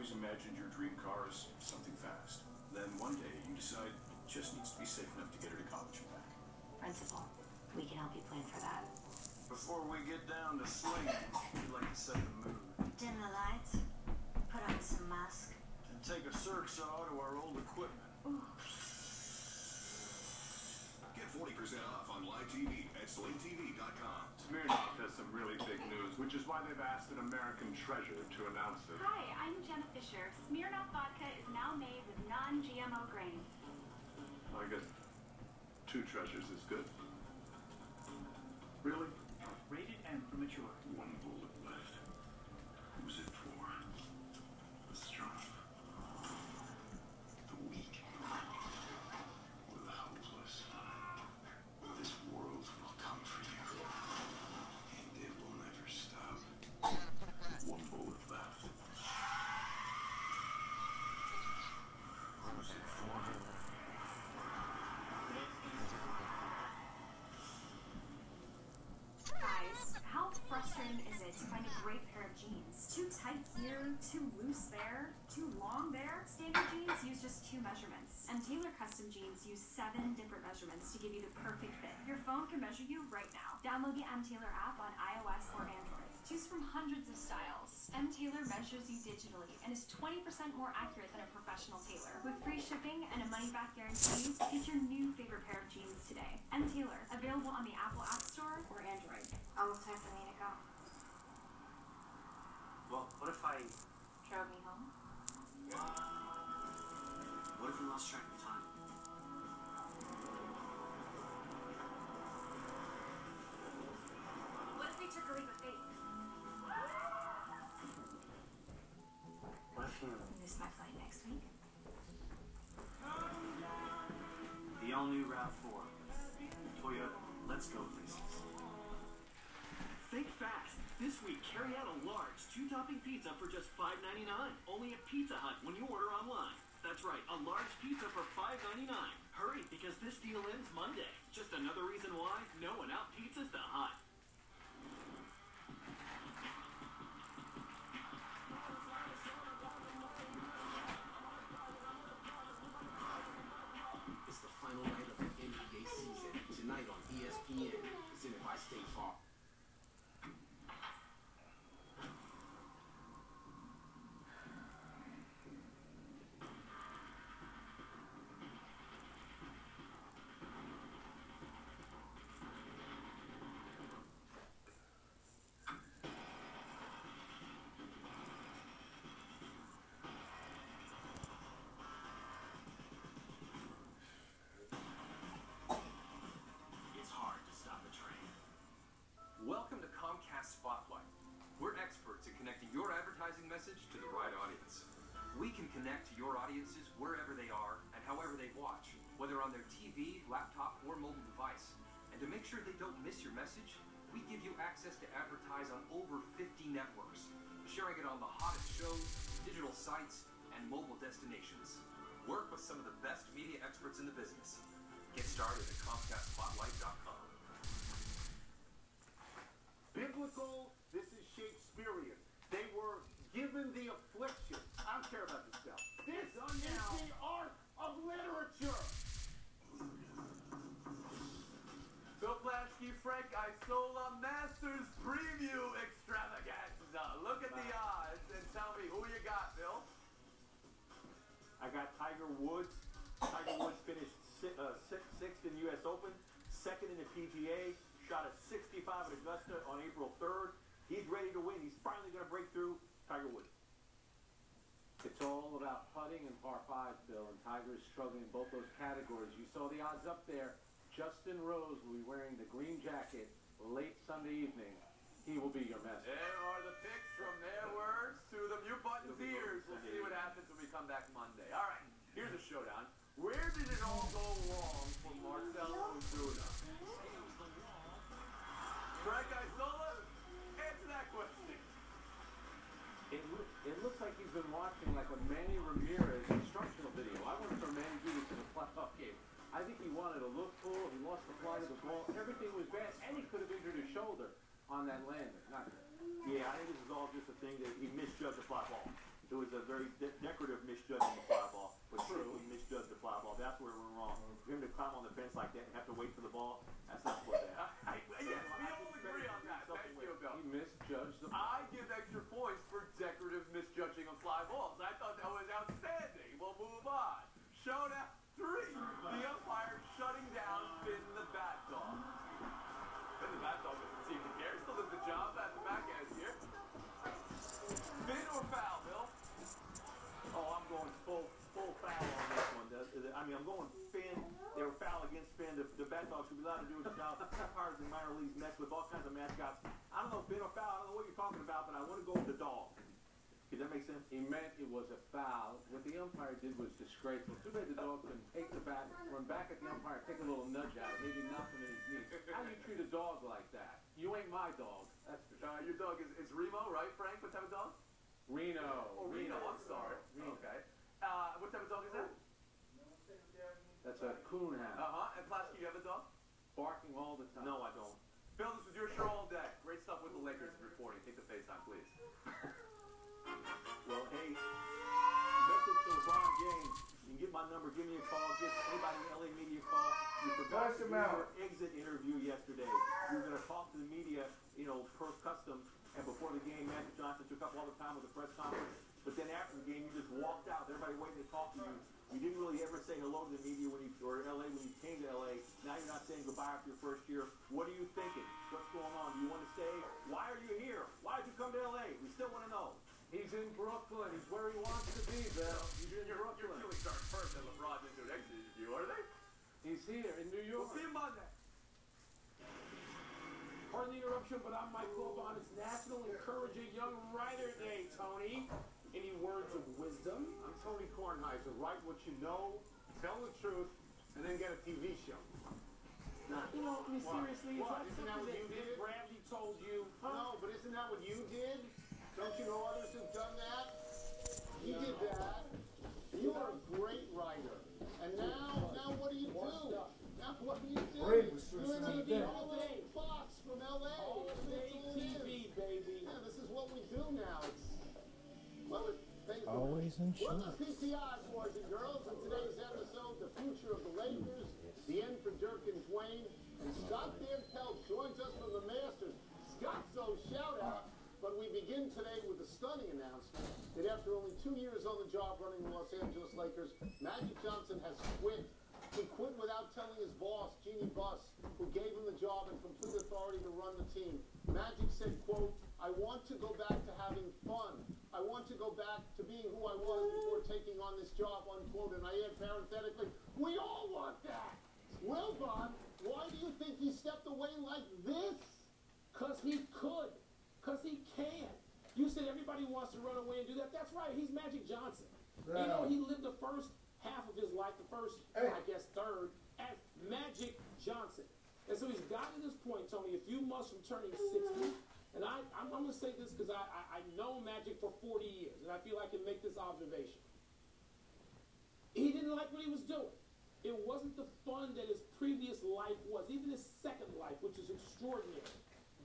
always imagined your dream car as something fast. Then one day you decide it just needs to be safe enough to get her to college and back. Principal, we can help you plan for that. Before we get down to swinging, we'd like to set the mood. Dim the lights, put on some musk, And take a circ saw to our old equipment. ooh. Get 40% off on live TV at SlateTV.com. Smirnoff has some really big news, which is why they've asked an American treasure to announce it. Hi, I'm Jenna Fisher. Smirnoff vodka is now made with non-GMO grain. I guess 2 treasures is good. Really? Rated M for mature. One bullet left. Who's it for? The strong, the weak, or the hopeless. This world will come for you, and it will never stop. One bullet left. Who's it for? Guys, how frustrating is it to find a great pair of jeans? Too tight here, too loose there, too long there? Standard jeans use just 2 measurements, and Tailor Custom Jeans use 7 different measurements to give you the perfect fit. Your phone can measure you right now. Download the M-Tailor app on iOS or Android. Choose from hundreds of styles. M-Tailor measures you digitally and is 20% more accurate than a professional tailor. With free shipping and a money-back guarantee, get your new favorite pair of jeans today. M-Tailor, available on the Apple App Store or Android. Almost time for me to go. Well, what if I... Drove me home? What if we lost track of time? What if we took a leap of faith? What if you... Miss my flight next week? The all-new RAV4. Toyota, let's go places. Think fast. This week, carry out a large 2-topping pizza for just $5.99. Only at Pizza Hut when you order online. That's right, a large pizza for $5.99. Hurry, because this deal ends Monday. Just another reason why no one out pizzas the Hut. It's the final night of the NBA season. Tonight on ESPN, presented by State Farm. It's hard to stop a train. Welcome to Comcast Spotlight. We're experts at connecting your advertising message to the right audience. We can connect to your audiences wherever they are and however they watch, whether on their TV, laptop, or mobile device. And to make sure they don't miss your message, we give you access to advertise on over 50 networks, sharing it on the hottest shows, digital sites, and mobile destinations. Work with some of the best media experts in the business. Get started at ComcastSpotlight.com. Biblical, this is Shakespearean. They were given the affliction. I don't care about this stuff. This is the art of literature. Phil Plasky, Frank Isola, Masters Preview Extravaganza. Look at the odds and tell me who you got, Phil. I got Tiger Woods. Tiger Woods finished sixth in U.S. Open, second in the PGA, shot a 65 at Augusta on April 3rd. He's ready to win. He's finally going to break through. Tiger Woods. It's all about putting and par 5s, Bill, and Tiger's struggling in both those categories. You saw the odds up there. Justin Rose will be wearing the green jacket late Sunday evening. He will be your master. There are the picks from their words to the mute button's ears. We'll see what happens when we come back Monday. All right, here's a showdown. Where did it all go wrong for Marcelo Ozuna? Frank Isola, answer that question. It looks like he's been watching like a Manny Ramirez instructional video. I went for Manny do this in a playoff game. I think he wanted to look full. He lost the flight of the ball. Everything was bad, and he could have injured his shoulder on that landing. Not good. Yeah, I think this is all just a thing that he misjudged the fly ball. It was a very decorative misjudging the fly ball, but simply misjudged the fly ball. That's where it went wrong. For him to climb on the fence like that and have to wait for the ball, that's not what that. Yes, we all agree on that. Thank you, Bill. He misjudged the I give extra points for decorative misjudging of fly balls. I thought that was outstanding. We'll move on. Showdown 3. The umpire shutting down Finn the Bat Dog. Finn the Bat Dog doesn't seem to care. Still does the job at the back end here. Finn or foul, Bill? Oh, I'm going full foul on this one. I mean, I'm going Finn. They were foul against Finn. The Bat Dog should be allowed to do his job. Umpires in minor leagues mess with all kinds of mascots. I don't know Finn or foul. I don't know what you're talking about, but I want to go with the dog. Does that make sense? He meant it was a foul. What the umpire did was disgraceful. Too bad the dog couldn't take the bat, run back at the umpire, take a little nudge out, maybe knock him in his knees. How do you treat a dog like that? You ain't my dog. That's for sure. Your dog is Remo, right, Frank? What type of dog? Reno. Oh, Reno. I'm sorry. Reno. Okay. What type of dog is that? That's a coonhound. And Plasky, you have a dog? Barking all the time. No, I don't. Bill, this was your show all day. Great stuff with the Lakers reporting. Take the FaceTime, please. Well, hey, message to LeBron James. You can get my number. Give me a call. Get anybody in LA media a call. You forgot to do your exit interview yesterday. You were going to talk to the media, per custom. And before the game, Magic Johnson took up all the time with the press conference. But then after the game, you just walked out. Everybody waiting to talk to you. You didn't really ever say hello to the media or LA when you came to LA. Now you're not saying goodbye after your first year. What are you thinking? What's going on? Do you want to stay? Why are you here? Why did you come to LA? We still want to know. He's in Brooklyn. He's where he wants to be, Bill. He's in Your Brooklyn. feelings aren't hurt that LeBron didn't do an exit interview, are they? He's here in New York. We'll see him Monday. Pardon the interruption, but I'm Mike Lobon. It's National Encourage a Young Writer Day, Tony. Any words of wisdom? I'm Tony Kornheiser. Write what you know, tell the truth, and then get a TV show. Seriously, What? is Isn't that that what something you that did? Bradley told you? No, but isn't that what you did? Don't you know others have done that? You did that. You are a great writer. And now what do you do? Now what do you do? You're in TV all day. Fox from LA. All day TV, baby. Yeah, this is what we do now. Always in Welcome short. to PCI, boys and girls. In today's episode, the future of the Lakers, the end for Dirk and Dwayne, and Scott Van Pelt joins us from the Masters. Scott, so shout out. But we begin today with a stunning announcement that after only 2 years on the job running the Los Angeles Lakers, Magic Johnson has quit. He quit without telling his boss, Jeannie Buss, who gave him the job and complete authority to run the team. Magic said, quote, I want to go back to having fun. I want to go back to being who I was before taking on this job, unquote. And I add parenthetically, we all want that. Well, Bob, why do you think he stepped away like this? Because he could. Because he can. You said everybody wants to run away and do that. That's right. He's Magic Johnson. He lived the first half of his life, the first, I guess, third, as Magic Johnson. And so he's gotten to this point, Tony, a few months from turning 60. And I'm going to say this because I know Magic for 40 years, and I feel I can make this observation. He didn't like what he was doing. It wasn't the fun that his previous life was, even his second life, which is extraordinary.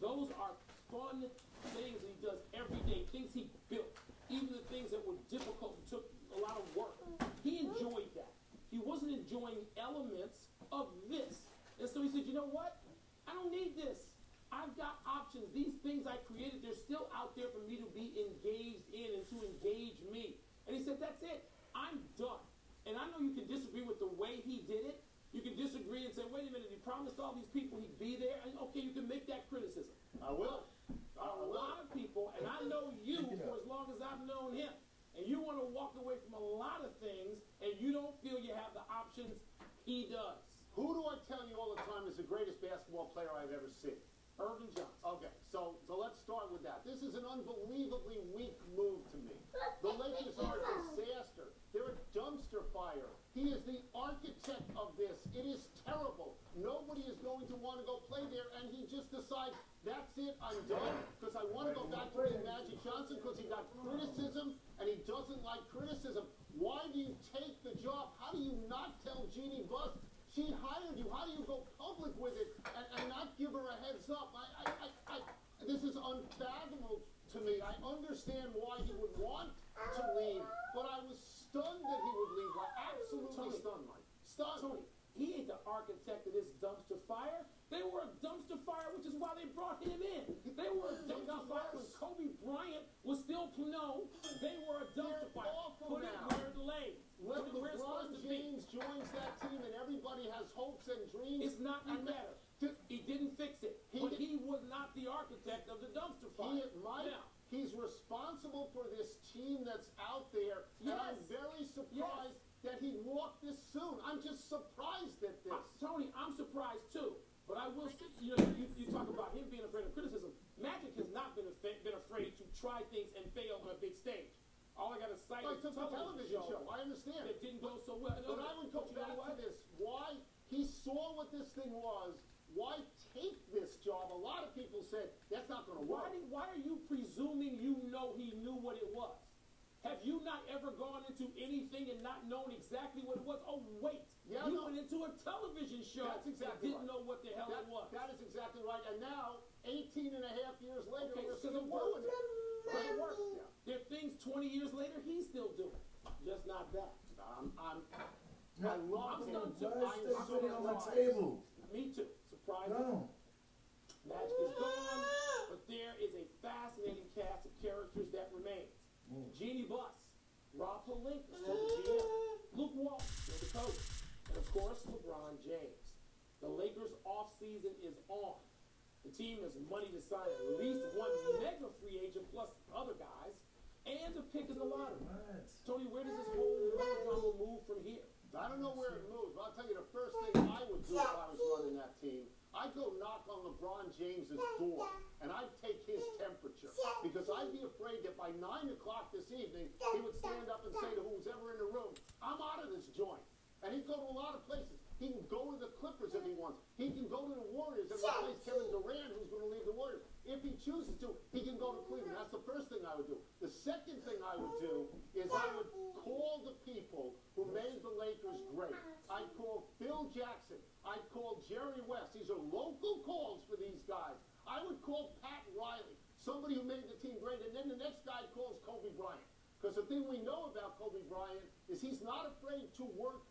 Those are fun things that he does every day, things he built, even the things that were difficult and took a lot of work. He enjoyed that. He wasn't enjoying elements of this. And so he said, you know what? I don't need this. I've got options. These things I created, they're still out there for me to be engaged in and to engage me. And he said, that's it. I'm done. And I know you can disagree with the way he did it. You can disagree and say, wait a minute, he promised all these people he'd be there. And okay, you can make that criticism. I will. A lot of people, and I know you for as long as I've known him, and you want to walk away from a lot of things, and you don't feel you have the options he does. Who do I tell you all the time is the greatest basketball player I've ever seen? Irvin Johnson. Okay, so let's start with that. This is an unbelievably weak move to me. The Lakers are a disaster. They're a dumpster fire. He is the architect of this. It is terrible. Nobody is going to want to go play there, and he just decides, that's it, I'm done, because I want to go back to being Magic Johnson because he got criticism, and he doesn't like criticism. Why do you take the job? How do you not tell Jeannie Buss she hired you? How do you go public with it and not give her a heads up? This is unfathomable to me. I understand why he would want to leave they brought him in. They were a dumpster fire when Kobe Bryant was still known. They were a dumpster fire. Put it where it lay. When LeBron James joins that team and everybody has hopes and dreams, it's not any better. He didn't fix it, but he was not the architect of the dumpster fire. He's responsible for this team that's out there, and I'm very surprised that he walked this soon. I'm just surprised at this. Tony, I'm surprised too. But I will say, you talk about him being afraid of criticism. Magic has not been afraid to try things and fail on a big stage. All I got to cite is a television show. I understand. It didn't go so well. But I would go back to this. Why he saw what this thing was. Why take this job? A lot of people said that's not going to work. Why are you presuming he knew what it was? Have you not ever gone into anything and not known exactly what it was? Oh, wait. You went into a television show and didn't know what the hell it was. That is exactly right. And now, 18 and a half years later, we're still doing it. It works. There are things 20 years later he's still doing. Just not that. I'm stunned too. On the table. Me too. Surprising. No. Magic is gone, but there is a fascinating cast of characters that remains. Jeannie Buss, Rob Pelinka, the GM, Luke Walton, the coach, and of course LeBron James. The Lakers' offseason is on. The team has money to sign at least one mega free agent plus other guys, and a pick in the lottery. Tony, where does this whole drama move from here? I don't know where it moves, but I'll tell you the first thing I would do if I was running that team, I'd go knock on LeBron James's door, and I'd take his temperature. Because I'd be afraid that by 9 o'clock this evening, he would stand up and say to who's ever in the room, I'm out of this joint. And he'd go to a lot of places. He can go to the Clippers if he wants. He can go to the Warriors and replace Kevin Durant, who's going to leave the Warriors. If he chooses to, he can go to Cleveland. That's the first thing I would do. The second thing I would do is I would call the people who made the Lakers great. I'd call Phil Jackson. I'd call Jerry West. These are local calls for these guys. I would call Pat Riley, somebody who made the team great. And then the next guy calls Kobe Bryant. Because the thing we know about Kobe Bryant is he's not afraid to work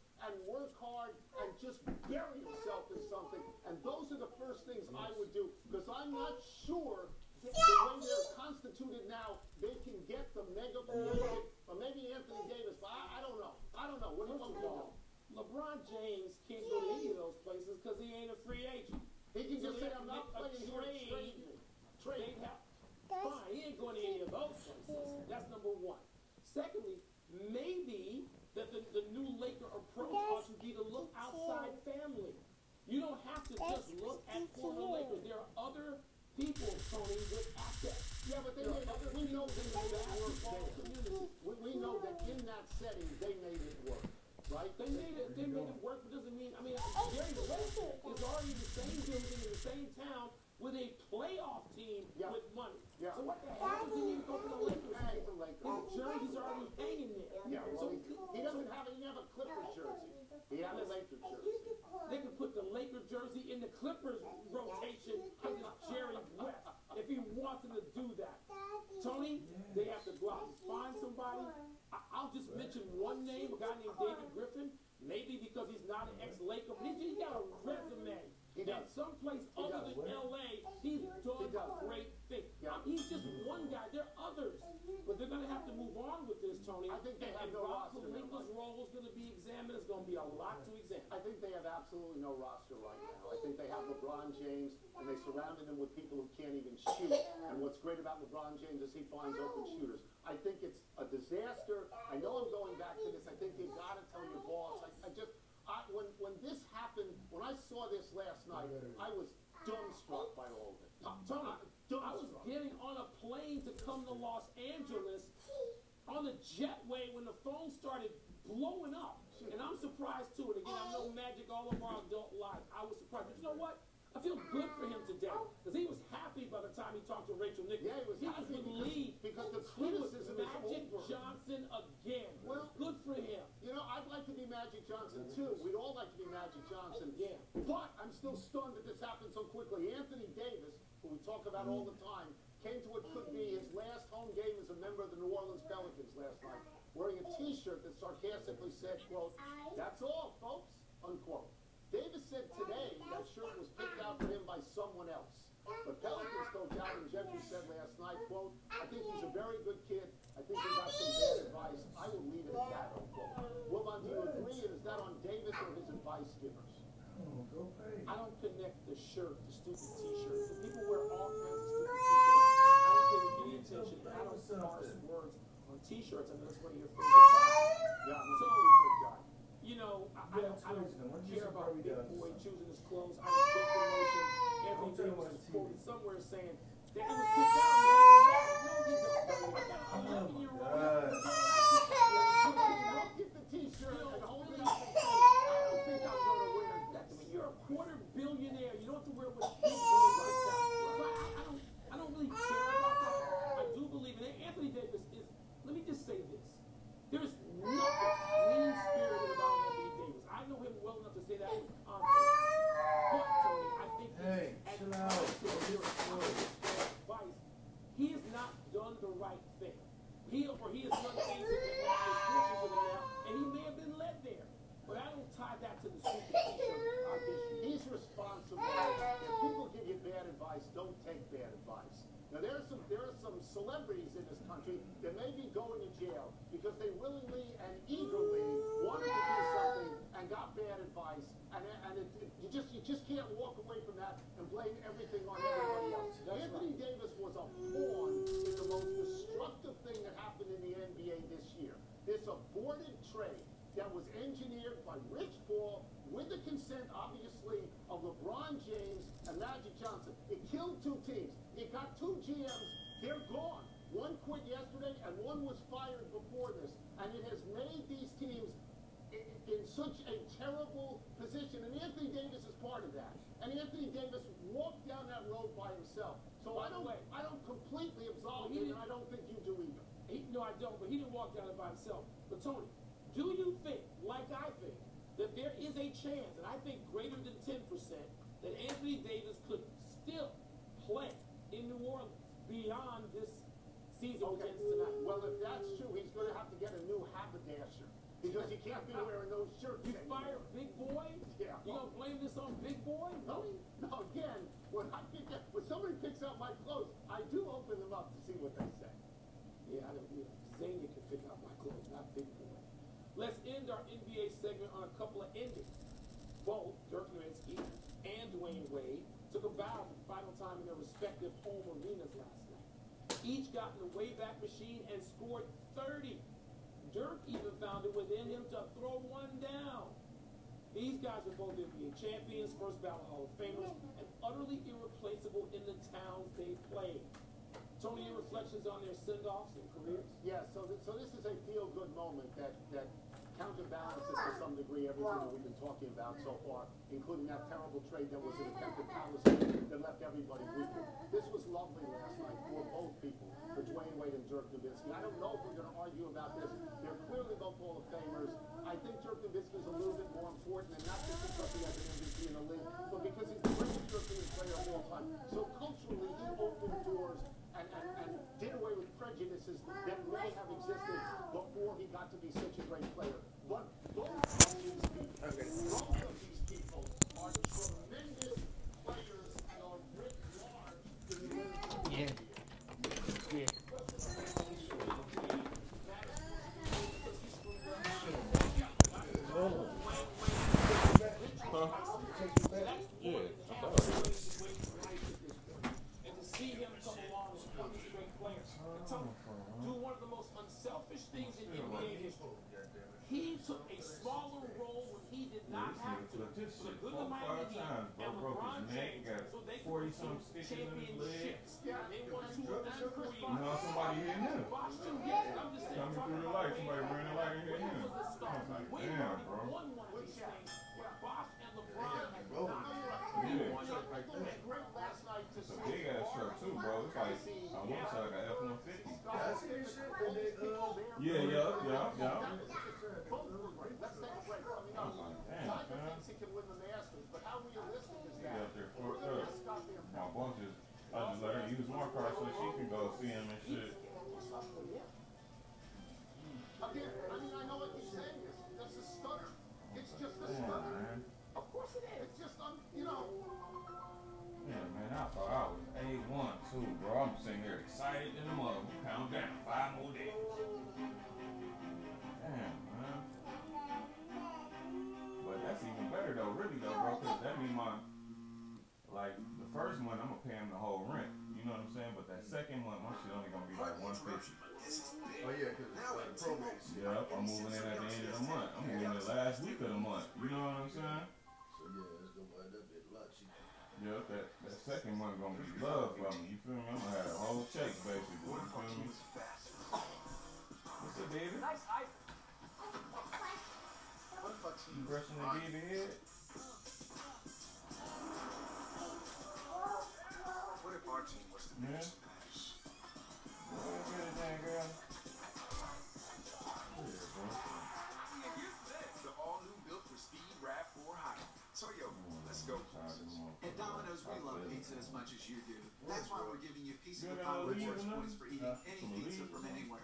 hard and just bury himself in something. And those are the first things I would do. Because I'm not sure that the way they're constituted now, they can get the mega pick, or maybe Anthony Davis, but I don't know. I don't know. What do you want me to do? LeBron James can't go to any of those places because he ain't a free agent. He can just say, I'm not playing here, trade me. Trade me. Fine, he ain't going to any of those places. That's number one. Secondly, maybe that the new Laker approach ought to be to look outside family. You don't have to just look at former Lakers. There are other people, Tony, with assets. Yeah, but we know they made it work. We know that in that setting, they made it work. Right? They made it work, but doesn't mean, Jerry West is already in the same building in the same town with a playoff team with money. Yeah. So what the hell does he need to go to the Lakers? His jersey's already hanging there. Yeah, well, he doesn't have a Clippers jersey. He has a Lakers jersey. They could put the Lakers jersey in the Clippers rotation against Jerry West if he wants him to do that. Tony, they have to go out and find somebody. I'll just mention one name, a guy named David Griffin, maybe because he's not an ex-Laker, but he's got a resume. And someplace other than L.A., he's done great things. He's just one guy. There are others. But they're going to have to move on with this, Tony. I think they have no roster. Pelinka's role is going to be examined. It's going to be a lot to examine. I think they have absolutely no roster right now. I think they have LeBron James, and they surrounded him with people who can't even shoot. And what's great about LeBron James is he finds open shooters. I think it's a disaster. I know I'm going back to this. I think you've got to tell your boss. When this happened, when I saw this last night, I was dumbstruck by all of it. Tony, I was getting on a plane to come to Los Angeles on the jetway when the phone started blowing up. And I'm surprised too. And again, I know Magic all of our adult life. I was surprised. But you know what? I feel good for him today. Because he was happy by the time he talked to Rachel Nichols. Yeah, he was relieved. Because the criticism is Magic over. Johnson again. Well, good for him. You know, I'd like to be Magic Johnson too. We'd all like to be Magic Johnson. Yeah. But I'm still stunned that this happened so quickly. Anthony Davis, who we talk about all the time, came to what could be his last home game as a member of the New Orleans Pelicans last night, wearing a T-shirt that sarcastically said, quote, "That's all, folks," unquote. Davis said today that shirt was picked out for him by someone else. But one of your favorite athletes. Yeah, I'm a So, t-shirt guy. you know, I don't care about Big Boy choosing his clothes. I respect the notion. Anthony Davis was quoted somewhere saying that it was picked out. He had to walk. No, he don't. 11-year-old. Don't get the t-shirt and hold it up and say, I don't think I'm going to wear that. I mean, you're a quarter-billionaire. You don't have to wear it with big boys like that. So I don't really care about that. I do believe in it. Anthony Davis is, let me just say this. There's nothing mean-spirited about Anthony Davis. I know him well enough to say that with confidence. But, Tony, I think chill out. he has not done the right thing. He has done things that are not as fortunate with him now, and he may have been led there. But I don't tie that to the stupid t-shirt issue. He's responsible. If people give you bad advice, don't take bad advice. Now there are some celebrities in this country that may be going to jail because they willingly and eagerly wanted to do something and got bad advice, and you just can't walk away from that and blame everything on everybody else. Anthony Davis was a pawn in the most destructive thing that happened in the NBA this year. This aborted trade that was engineered by Rich Paul with the consent, obviously, of LeBron James and Magic Johnson. It killed two teams. It got two GMs. They're gone. One quit yesterday and one was fired before this. And it has made these teams in such a terrible position. And Anthony Davis is part of that. And Anthony Davis walked down that road by himself. So I don't completely absolve him, and I don't think you do either. No, I don't, but he didn't walk down it by himself. But Tony, do you think, like I think, that there is a chance, and I think greater than 10%, that Anthony Davis could still play in New Orleans beyond this season against tonight? Well, if that's true, he's going to have to get a new haberdasher because he can't be wearing those shirts You anymore. fire Big Boy? Yeah. You gonna blame this on Big Boy? No, again, when somebody picks out my clothes, I do open them up to see what they say. Yeah, I don't, Zania can pick out my clothes, not Big Boy. Let's end our NBA segment on a couple of endings. Both Dirk Nowitzki and Dwayne Wade took a bow for the final time in their respective home arenas last night. Each got in the Wayback Machine and scored 30. Dirk even found it within him to throw one down. These guys are both NBA champions, first ballot Hall of Famers, and utterly irreplaceable in the towns they played. Tony, your reflections on their send-offs and careers? Yeah, so this is a feel-good moment that counterbalances to some degree everything that we've been talking about so far, including that terrible trade that was an attempted palace that left everybody weaker. This was lovely last night for both people, for Dwayne Wade and Dirk Nowitzki. I don't know if we're going to argue about this. They're clearly both Hall of Famers. I think Dirk Nowitzki is a little bit more important, and not just because he has an MVP in the league, but because he's the greatest European player of all time. So culturally, he opened doors and did away with prejudices that may have existed before he got to be such a great player. But both of these people are tremendous players and are writ large in the NBA. Do one of the most unselfish things in NBA history. He took a smaller role when he did not have to. For the good of Miami Heat and LeBron James, so they could win championships. They won 2 of them. You know somebody hitting him. Coming through the light, somebody ran the light and hit him. Damn, bro. Won one of these things where Bosh and LeBron had It's a big ass truck too, bro. It's like, I want to say like an F-150. Yeah. Both were great. Let's take a break. Coming up, Tiger thinks he can win the Masters, but how realistic is that? My boss I just let her use my car so she can go see him and shit. Again, I mean, I know what you're saying. That's a stunner. It's just a stunner. Man. Of course it is. It's just, you know. Yeah, man, I thought I was A1 too, bro. I'm sitting here excited in the mother. Count down 5 more days. Damn, man. But that's even better though, really though, bro, because that means like, the first month I'm gonna pay him the whole rent. You know what I'm saying? But that second month, my shit only gonna be like $150. Oh yeah, because probate. Yep, I'm moving in at the end of the month. I'm moving in the last week of the month. You know what I'm saying? So yeah, it's gonna wind up being a lot cheaper. Yep, that second month gonna be love for me. You feel me? I'm gonna have a whole check basically. You feel me? What's up, David? Nice ice. You brushing the baby head? What if our team was to make some matches? Go ahead, get it done, girl. The all-new built for speed RAV4 High. So yo, let's go. At Domino's, we love pizza as much as you do. That's why we're giving you Pizza of the Power leave Rewards them? points for eating any pizza from anywhere.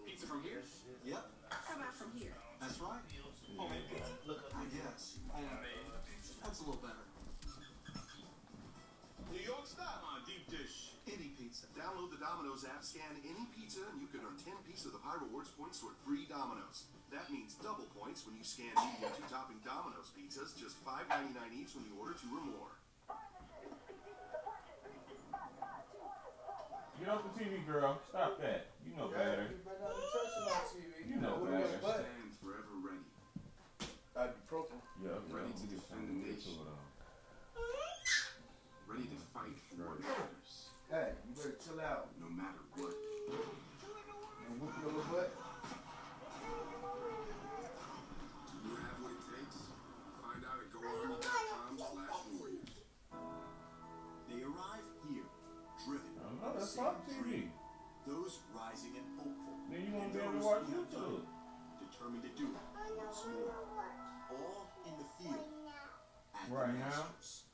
Pizza from here? Yep, How about from here? that's right. Homemade pizza. I guess. That's a little better. New York style on deep dish. Any pizza. Download the Domino's app, scan any pizza, and you can earn 10 Piece of the Pie Rewards points toward free Domino's. That means double points when you scan medium 2-topping Domino's pizzas, just $5.99 each when you order 2 or more. Get off the TV, girl. Stop that. You know better. You better not be touching my TV. You know better. Stand forever ready. Ibuprofen. Yeah, Ready to defend the nation. Ready to fight for what matters. Hey, you better chill out. No matter what. And whoop your little butt. Do you have what it takes? Find out at GoArmy.com/warriors. They arrive here, driven. Oh, that's Pop TV. Those rising and hopeful. Then you won't and be able to those watch who have YouTube. done it, determined to do it once more. All in the field. At the Right now. Masters.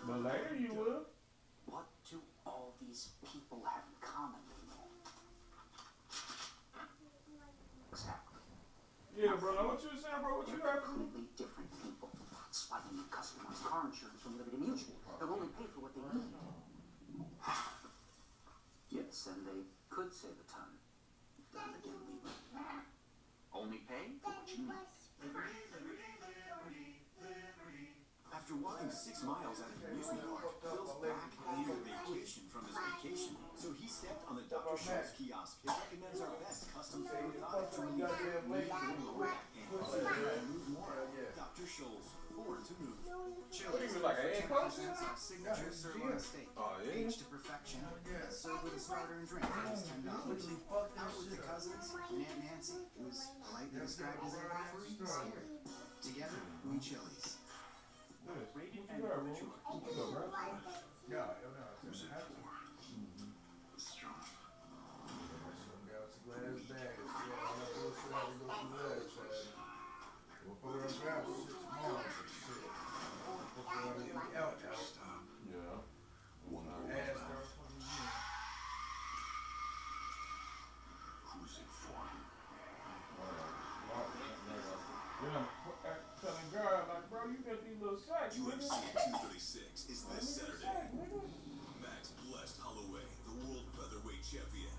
But later you will. What do all these people have in common? Exactly. Yeah, bro. What you saying, bro? What you They're got for me? completely different people. It's like when you customize car insurance from Liberty Mutual. They'll only pay for what they need. Yes, and they could save a ton. Then again, we only pay for what you need. After walking 6 miles out of the amusement park, Phil's back needed a vacation from his vacation. So he stepped on the Dr. Scholl's kiosk. It recommends our best custom food product to relieve move more and move more. Dr. Scholl's, born to move. What do you mean, like an egg represents our signature sirloin steak, Oh, yeah? aged to perfection. Served with a starter and drink for just $10. Out with the cousins, and Aunt Nancy, who is politely described as a free spirit. Together, we Chili's. Rated and mature. Yeah, Who's it for? Strong. Some glass bag. Yeah, all that bullshit I go through that side. We'll put it on ground for 6 months and shit. We'll put it on out. Stop. Yeah. One more Ass left. start from the Who's it for? Telling God, like, bro, you got these little sacks. UFC 236 is this Saturday. Max Blessed Holloway, the world featherweight champion,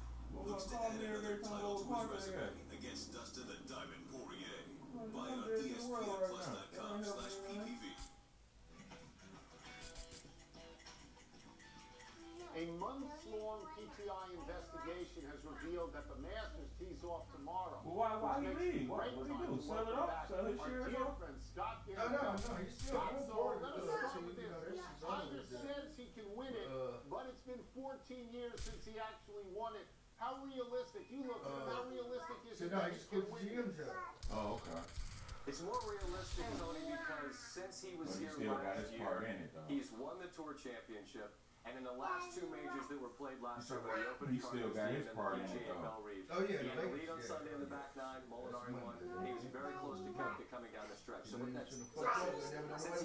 looks to add another title to his resume against Dustin the Diamond Poirier. Buy it on ESPNplus.com/PPV. A months-long PTI investigation has revealed that the Masters tees off tomorrow. Well, why he leave? What he do? Sell it off? Sell his shares off? No, he's still on board. Let us start with this. Tiger says he can win it, but it's been 14 years since he actually won it. How realistic? You look at him. How realistic is it that he can win it? Oh, okay. It's more realistic, Tony, because since he was here last year, he's won the Tour Championship. And in the last 2 majors that were played last year, were the Open He still got his part in it, and though. Bellerive. Oh, yeah, He had the Vegas, lead on yeah. Sunday in the back 9, Molinari won. He was very close to coming down the stretch. So what that's since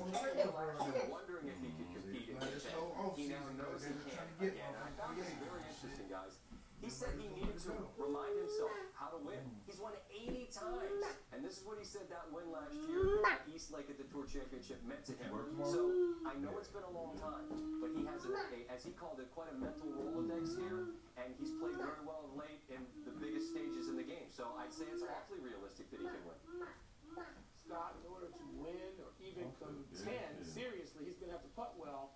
he came here last year, wondering if he could compete in this event, he now knows he can again. And I found this very interesting, guys. He said he needed to remind himself how to win. He's won 80 times. And this is what he said that win last year at East Lake at the Tour Championship meant to him. So I know it's been a long time, but he has, as he called it, quite a mental Rolodex here. And he's played very well of late in the biggest stages in the game. So I'd say it's awfully realistic that he can win. Scott, in order to win or even contend, seriously, he's going to have to putt well.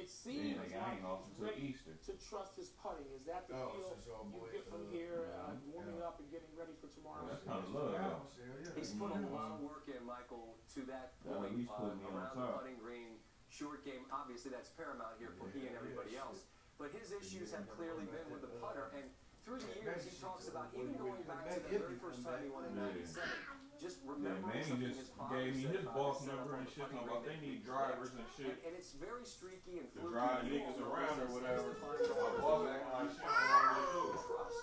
it seems like like I ain't off he's until ready Easter. to trust his putting. Is that the feel you get from here, warming up and getting ready for tomorrow? That's kind of love. He's put a lot of work in, Michael, to that point around the putting green. Short game, obviously that's paramount here for he and everybody else. But his issues have clearly been with the putter, and through the years he talks about even going back to the very first time he won in '97. Just remembering something his father gave me said his about boss his setup number on and the shit. putting About green they that need he drivers plays. and shit. And it's very streaky and The fluky. dry niggas around or whatever. My boss acting like shit. Trust.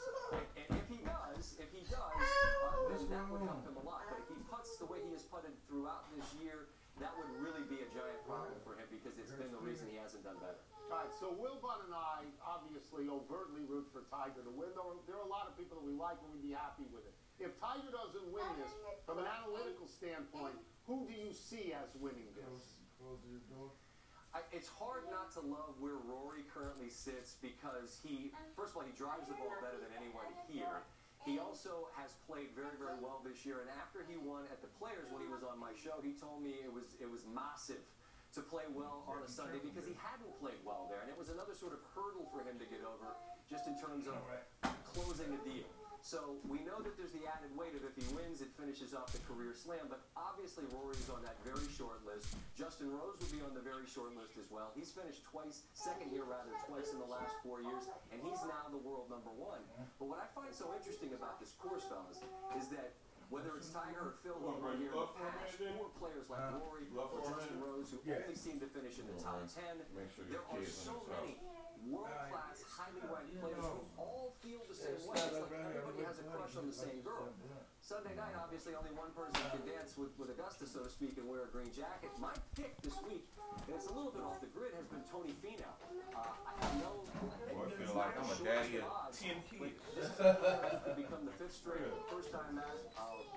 And if he does, then that would help him a lot. But if he putts the way he has putted throughout this year, that would really be a giant problem for him because it's been the reason he hasn't done better. All right, so Wilbon and I obviously overtly root for Tiger to win. There are a lot of people that we like and we'd be happy with it. If Tiger doesn't win this, from an analytical standpoint, who do you see as winning this? It's hard not to love where Rory currently sits because first of all, he drives the ball better than anyone here. He also has played very, very well this year, and after he won at the Players when he was on my show, he told me it was massive to play well on a Sunday because he hadn't played well there, and it was another sort of hurdle for him to get over just in terms of closing a deal. So we know that there's the added weight of if he wins, it finishes off the career slam, but obviously Rory's on that very short list. Justin Rose will be on the very short list as well. He's finished twice in the last 4 years, and he's now the world #1. But what I find so interesting about this course, fellas, is that whether it's Tiger or Phil over here in the past, or players like Rory or Justin Rose who only seem to finish in the top 10, there are so many world-class, highly ranked players who all feel the same way. It's like everybody has a crush on the same girl. Sunday night, obviously, only one person can dance with Augusta, so to speak, and wear a green jacket. My pick this week, and it's a little bit off the grid, has been Tony Finau. I have no... I feel like I'm a daddy of 10 kids. This could become the 5th straight, first-time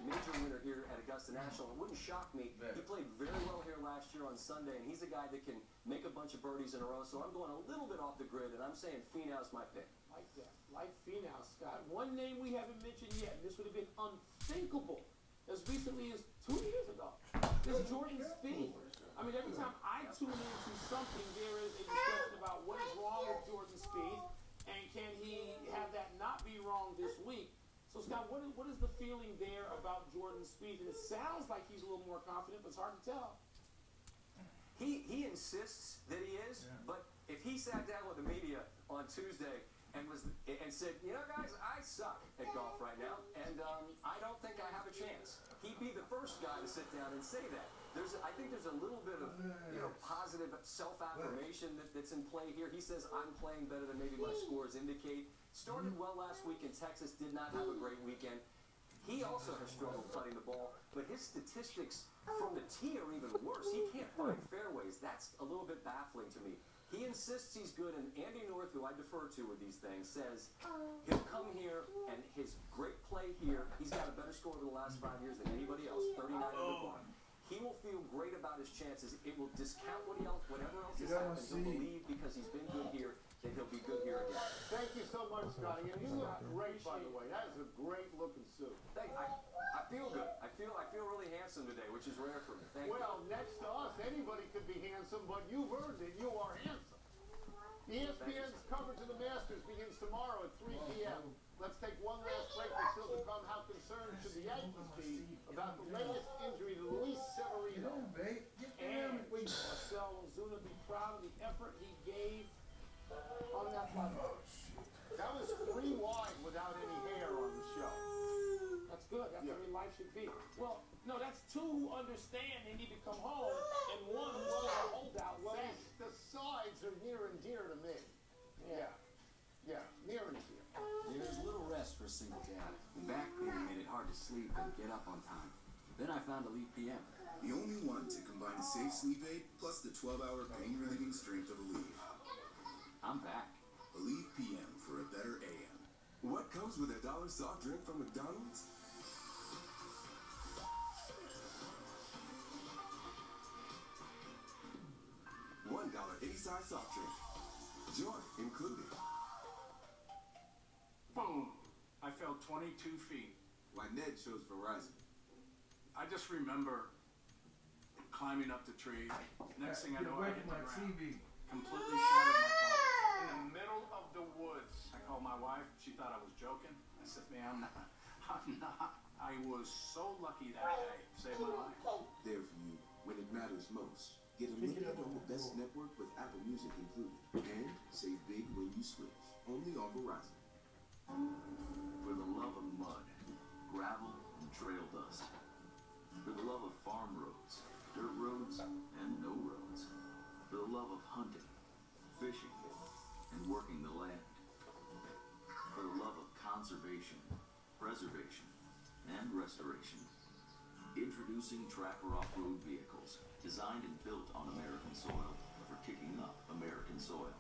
major winner here at Augusta National. It wouldn't shock me. He played very well here last year on Sunday, and he's a guy that can make a bunch of birdies in a row, so I'm going a little bit off the grid, and I'm saying Finau's my pick. Like that. Like Finau, Scott. One name we haven't mentioned yet, and this would have been unthinkable as recently as 2 years ago, is Jordan Spieth. I mean, every time I tune into something, there is a discussion about what is wrong with Jordan Spieth, and can he have that not be wrong this week? So, Scott, what is the feeling there about Jordan Spieth? And it sounds like he's a little more confident, but it's hard to tell. He insists that he is, but if he sat down with the media on Tuesday and said, you know, guys, I suck at golf right now, and I don't think I have a chance, he'd be the first guy to sit down and say that. I think there's a little bit of positive self-affirmation that's in play here. He says, I'm playing better than maybe my scores indicate. Started well last week in Texas, did not have a great weekend. He also has struggled putting the ball, but his statistics from the tee are even worse. He can't find fairways. That's a little bit baffling to me. He insists he's good, and Andy North, who I defer to with these things, says he'll come here, and his great play here, he's got a better score over the last 5 years than anybody else, 39 under par. He will feel great about his chances. It will discount whatever else has happened. He'll believe because he's been good here that he'll be good here again. Thank you so much, Scotty. And you look great, by the way. That is a great looking suit. I feel good. I feel really handsome today, which is rare for me. Thank you. Well, next to us, anybody could be handsome, but you've earned it. You are handsome. ESPN's coverage of the Masters begins tomorrow at 3 p.m. Let's take one last break, but still to come, how concerned should the Yankees be about the latest injury to Luis Severino? And Marcell Ozuna be proud of the effort he gave on that platform. That was 3 wide without any hair on the show. That's good. That's the way life should be. Well, no, that's 2 who understand they need to come home, and 1 who's still a holdout. Well, the sides are near and dear to me. Yeah, near and dear. There's little rest for a single dad. Back pain made it hard to sleep and get up on time. Then I found Elite PM. The only one to combine a safe sleep aid plus the 12-hour pain-relieving strength of Aleve. I'm back. Aleve PM for a better AM. What comes with a $1 soft drink from McDonald's? $1 any size soft drink. Joy included. Boom. I fell 22 feet. Why Ned chose Verizon. I just remember climbing up the tree. Next thing I know, I hit the ground. Completely shattered my car. In the middle of the woods. I called my wife. She thought I was joking. I said, man, I'm not. I was so lucky that day. Saved my life. There for you when it matters most. Get unlimited on the best network with Apple Music included. And save big when you switch. Only on Verizon. For the love of mud, gravel, and trail dust. For the love of farm roads, dirt roads, and no roads. For the love of hunting, fishing, and working the land. For the love of conservation, preservation, and restoration. Introducing Tracker Off-Road vehicles, designed and built on American soil for kicking up American soil.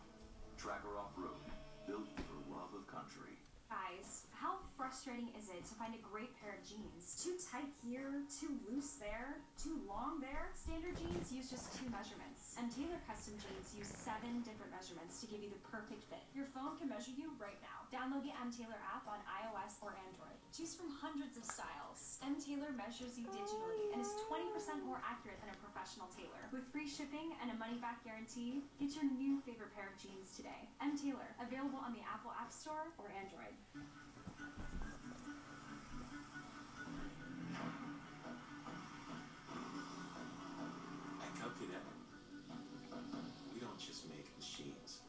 Tracker Off-Road, built for love of country. Guys, how frustrating is it to find a great pair of jeans? Too tight here, too loose there, too long there? Standard jeans use just 2 measurements, and Taylor Custom Jeans use 7 different measurements to give you the perfect fit. Your phone can measure you right now. Download the M-Tailor app on iOS or Android. Choose from hundreds of styles. M-Tailor measures you digitally and is 20% more accurate than a professional tailor. With free shipping and a money-back guarantee, get your new favorite pair of jeans today. M-Tailor, available on the Apple App Store or Android. At Cub Cadet, we don't just make machines.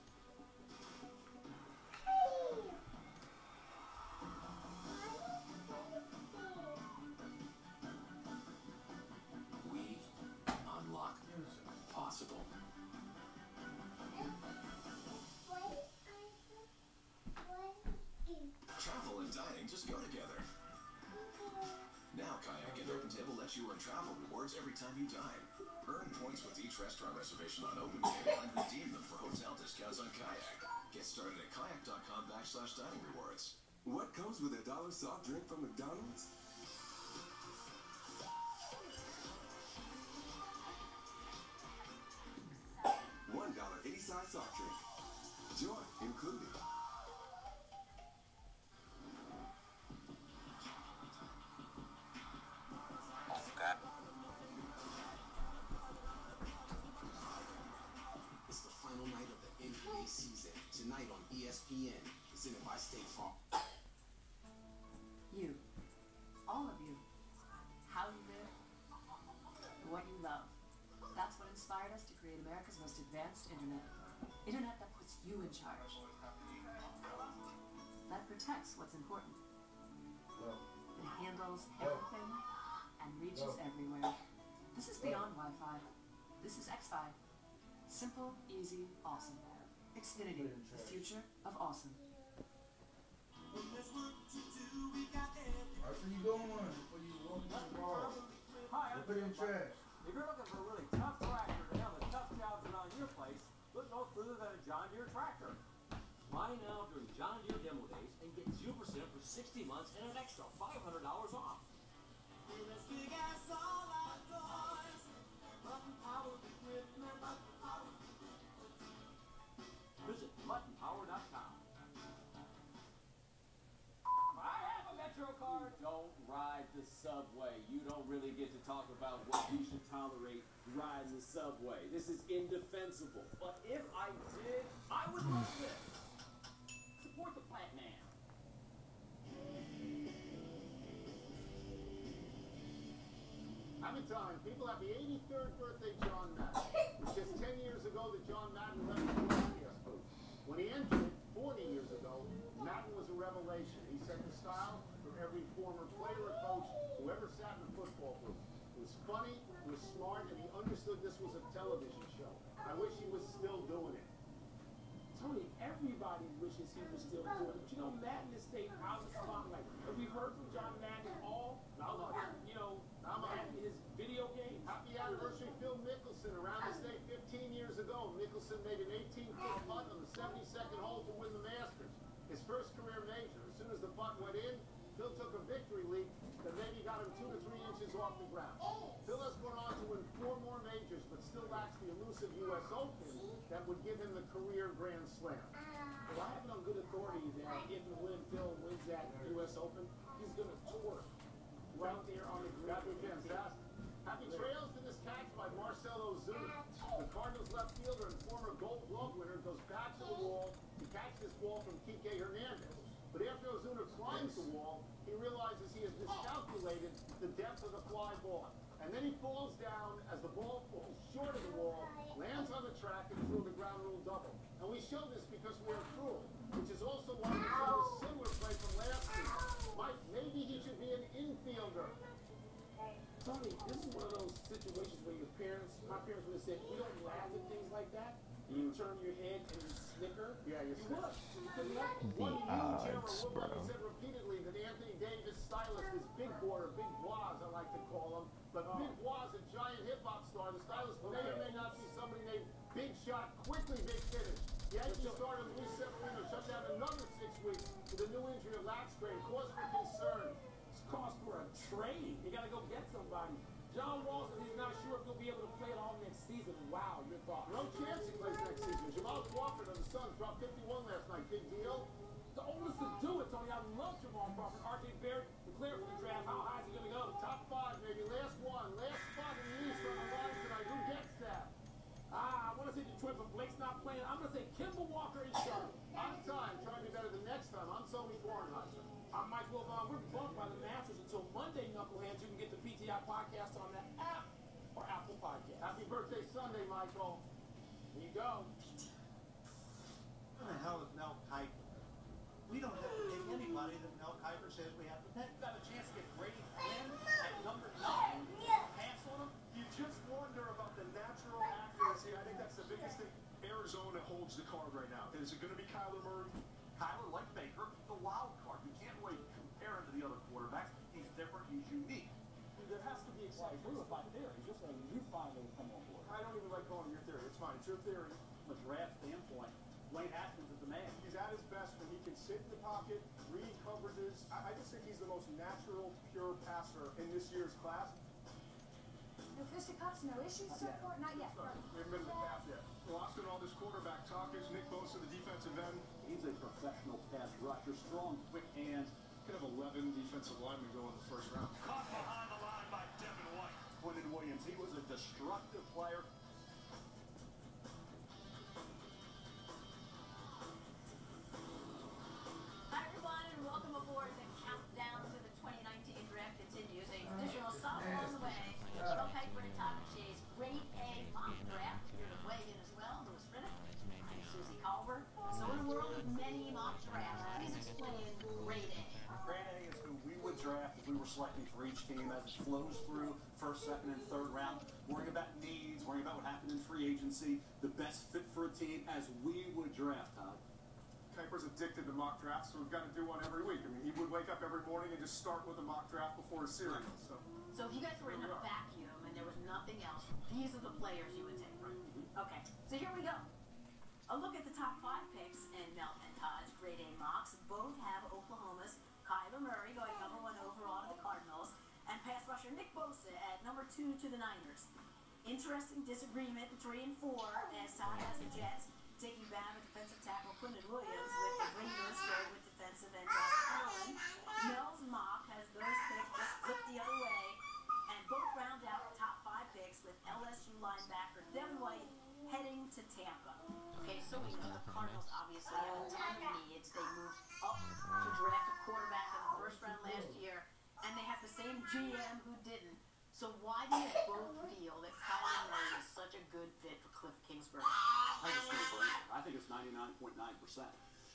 We unlock possible. Travel and dining just go together. Now Kayak and OpenTable lets you earn travel rewards every time you dine. Earn points with each restaurant reservation on OpenTable and redeem them for hotel discounts on Kayak. Get started at kayak.com/dining rewards. What comes with a $1 soft drink from McDonald's? $1 any size soft drink. Joy included. It's the final night of the NBA season. Tonight on ESPN, presented by State Farm. You. All of you. How you live. What you love. That's what inspired us to create America's most advanced internet. Internet that puts you in charge. That protects what's important. It handles everything and reaches everywhere. This is beyond Wi-Fi. This is X-Fi. Simple, easy, awesome. Xfinity, the future of awesome. That's what you doing before you walk to the bar. Hi, Put it in trash. If you're looking for a really tough tractor to handle the tough jobs around your place, look no further than a John Deere tractor. Buy now during John Deere demo days and get 0% for 60 months and an extra $500 off. Visit muttonpower.com. I have a Metro card. Don't ride the subway. You don't really get to talk about what you should tolerate riding the subway. This is indefensible. But if I did, I would love this. Support the plant man. I'm telling people, happy 83rd birthday, John Madden. It was just 10 years ago that John Madden left the broadcast booth. When he entered it 40 years ago, Madden was a revelation. He set the style for every former player or coach who ever sat in a football booth. It was funny, it was smart, and he understood this was a television show. I wish he was still doing it. Tony, everybody wishes he was still doing it. But you know, Madden has stayed out of the spotlight. Have we heard from John Madden at all? You know, Madden, his video games? Happy anniversary, Phil Mickelson. Around this day 15 years ago, Mickelson made an 18-foot putt on the 72nd hole to win the Masters. His first career major. As soon as the putt went in, Phil took a victory leap that maybe got him 2 to 3 inches off the ground. Phil has gone on to win 4 more majors, but still lacks the elusive U.S. Open that would give him the career Grand Slam. Well, I have it on good authority that if and when Phil wins that U.S. Open, he's going to tour right there on the green. That'd be fantastic. Happy trails to this catch by Marcelo Ozuna. The Cardinals left fielder and former Gold Glove winner, goes back to the wall to catch this ball from Kike Hernandez. But after Ozuna climbs the wall, he realizes he has miscalculated the depth of the fly ball. And then he falls down as the ball falls short of the wall, lands on the track, and threw the ground rule double. And we show this because we are cruel, which is also why we saw a similar play from last season. Mike, maybe he should be an infielder. Tony, this is one of those situations where my parents would have said, we don't laugh at things like that. You turn your head and you snicker. Yeah, you would. One huge error said repeatedly that Anthony Davis' stylist is Big Boy, or Big Bois, I like to call him. But Big Bois, a giant hip-hop star, the stylist may or may not be somebody named Big Shot, quickly big finish. Yankee starter Luis Severino shut down another 6 weeks with a new injury of lat sprain, cause for concern. It's cause for a trade. You got to go get somebody. John Wall says he's not sure if he'll be able to play it all next season. Wow, your thoughts? No chance he plays next season. Jamal Crawford of the Suns dropped 51 last night. Big deal. The oldest to do it, Tony. I love Jamal Crawford. RJ Barrett declared for the draft. How high is he going to go? Top 5, maybe. Last one. Last spot in the East on the line tonight. Who gets that? I want to say Detroit, but Blake's not playing. I'm going to say Kimball Walker in Charlotte. On time. Try to be better than next time. I'm Tony Kornheiser. I'm Mike Wilbon. We're bumped by the Masters until Monday, Knuckleheads. You can get the PTI podcast on that app or Apple Podcast. Happy birthday Sunday, Michael. Here you go. Who the hell is Mel Kiper? We don't have to pick anybody that Mel Kiper says we have to pick. Got a chance to get Brady Quinn at number 9. Pass on him. You just wonder about the natural accuracy. I think that's the biggest thing. Arizona holds the card right now. Is it going to be Kyler Murray? Kyler, like Baker, the wild card. You can't really compare him to the other quarterbacks. He's different. He's unique. There has to be excitement by theory. Just like you finally come on board. I don't even like calling your theory. It's fine. It's your theory. From a draft standpoint, Dwayne Haskins is the man. He's at his best when he can sit in the pocket, read coverages. I just think he's the most natural, pure passer in this year's class. No fisticuffs, no issues so far? Not yet. We haven't been to the half yet. Lost in all this quarterback talk is Nick Bosa, the defensive end. He's a professional pass rusher, strong, quick hands. Could have 11 defensive linemen go in the first round. Caught behind the line by Devin White. Quinton Williams, he was a destructive player. Hi everyone and welcome aboard. The countdown to the 2019 draft continues. A traditional softball on the way. Michelle Piper and Tommy Shay's grade A mock draft. Here to weigh in as well, Louis Riddick and Susie Culver. So in a world of many mock drafts, please explain grade A. Grade A is who we would draft if we were selecting for each team as it flows through first, second, and third round. Worrying about needs, worrying about what happened in free agency, the best fit for a team as we would draft, Todd. Kuiper's addicted to mock drafts, so we've got to do one every week. I mean, he would wake up every morning and just start with a mock draft before his cereal. So if you guys were in a vacuum and there was nothing else, these are the players you would take, right? Okay, so here we go. A look at the top 5 picks in Mel and Todd's grade A mocks. Both have Oklahoma's Kyler Murray going number 1 overall to the Cardinals, and pass rusher Nick Bosa at number 2 to the Niners. Interesting disagreement 3 and 4 as Todd has the Jets taking Bama defensive tackle Quinton Williams, with the Raiders going with defensive end Josh Allen. Mel's mock has those picks just flipped the other way, and both round out the top 5 picks with LSU linebacker Devin White heading to Tampa. Okay, so we know the Cardinals obviously have a ton of needs. They moved up to draft a quarterback in the first round last year, and they have the same GM who didn't. So why do you both feel that Kyler Murray is such a good fit for Cliff Kingsbury? I think it's 99.9%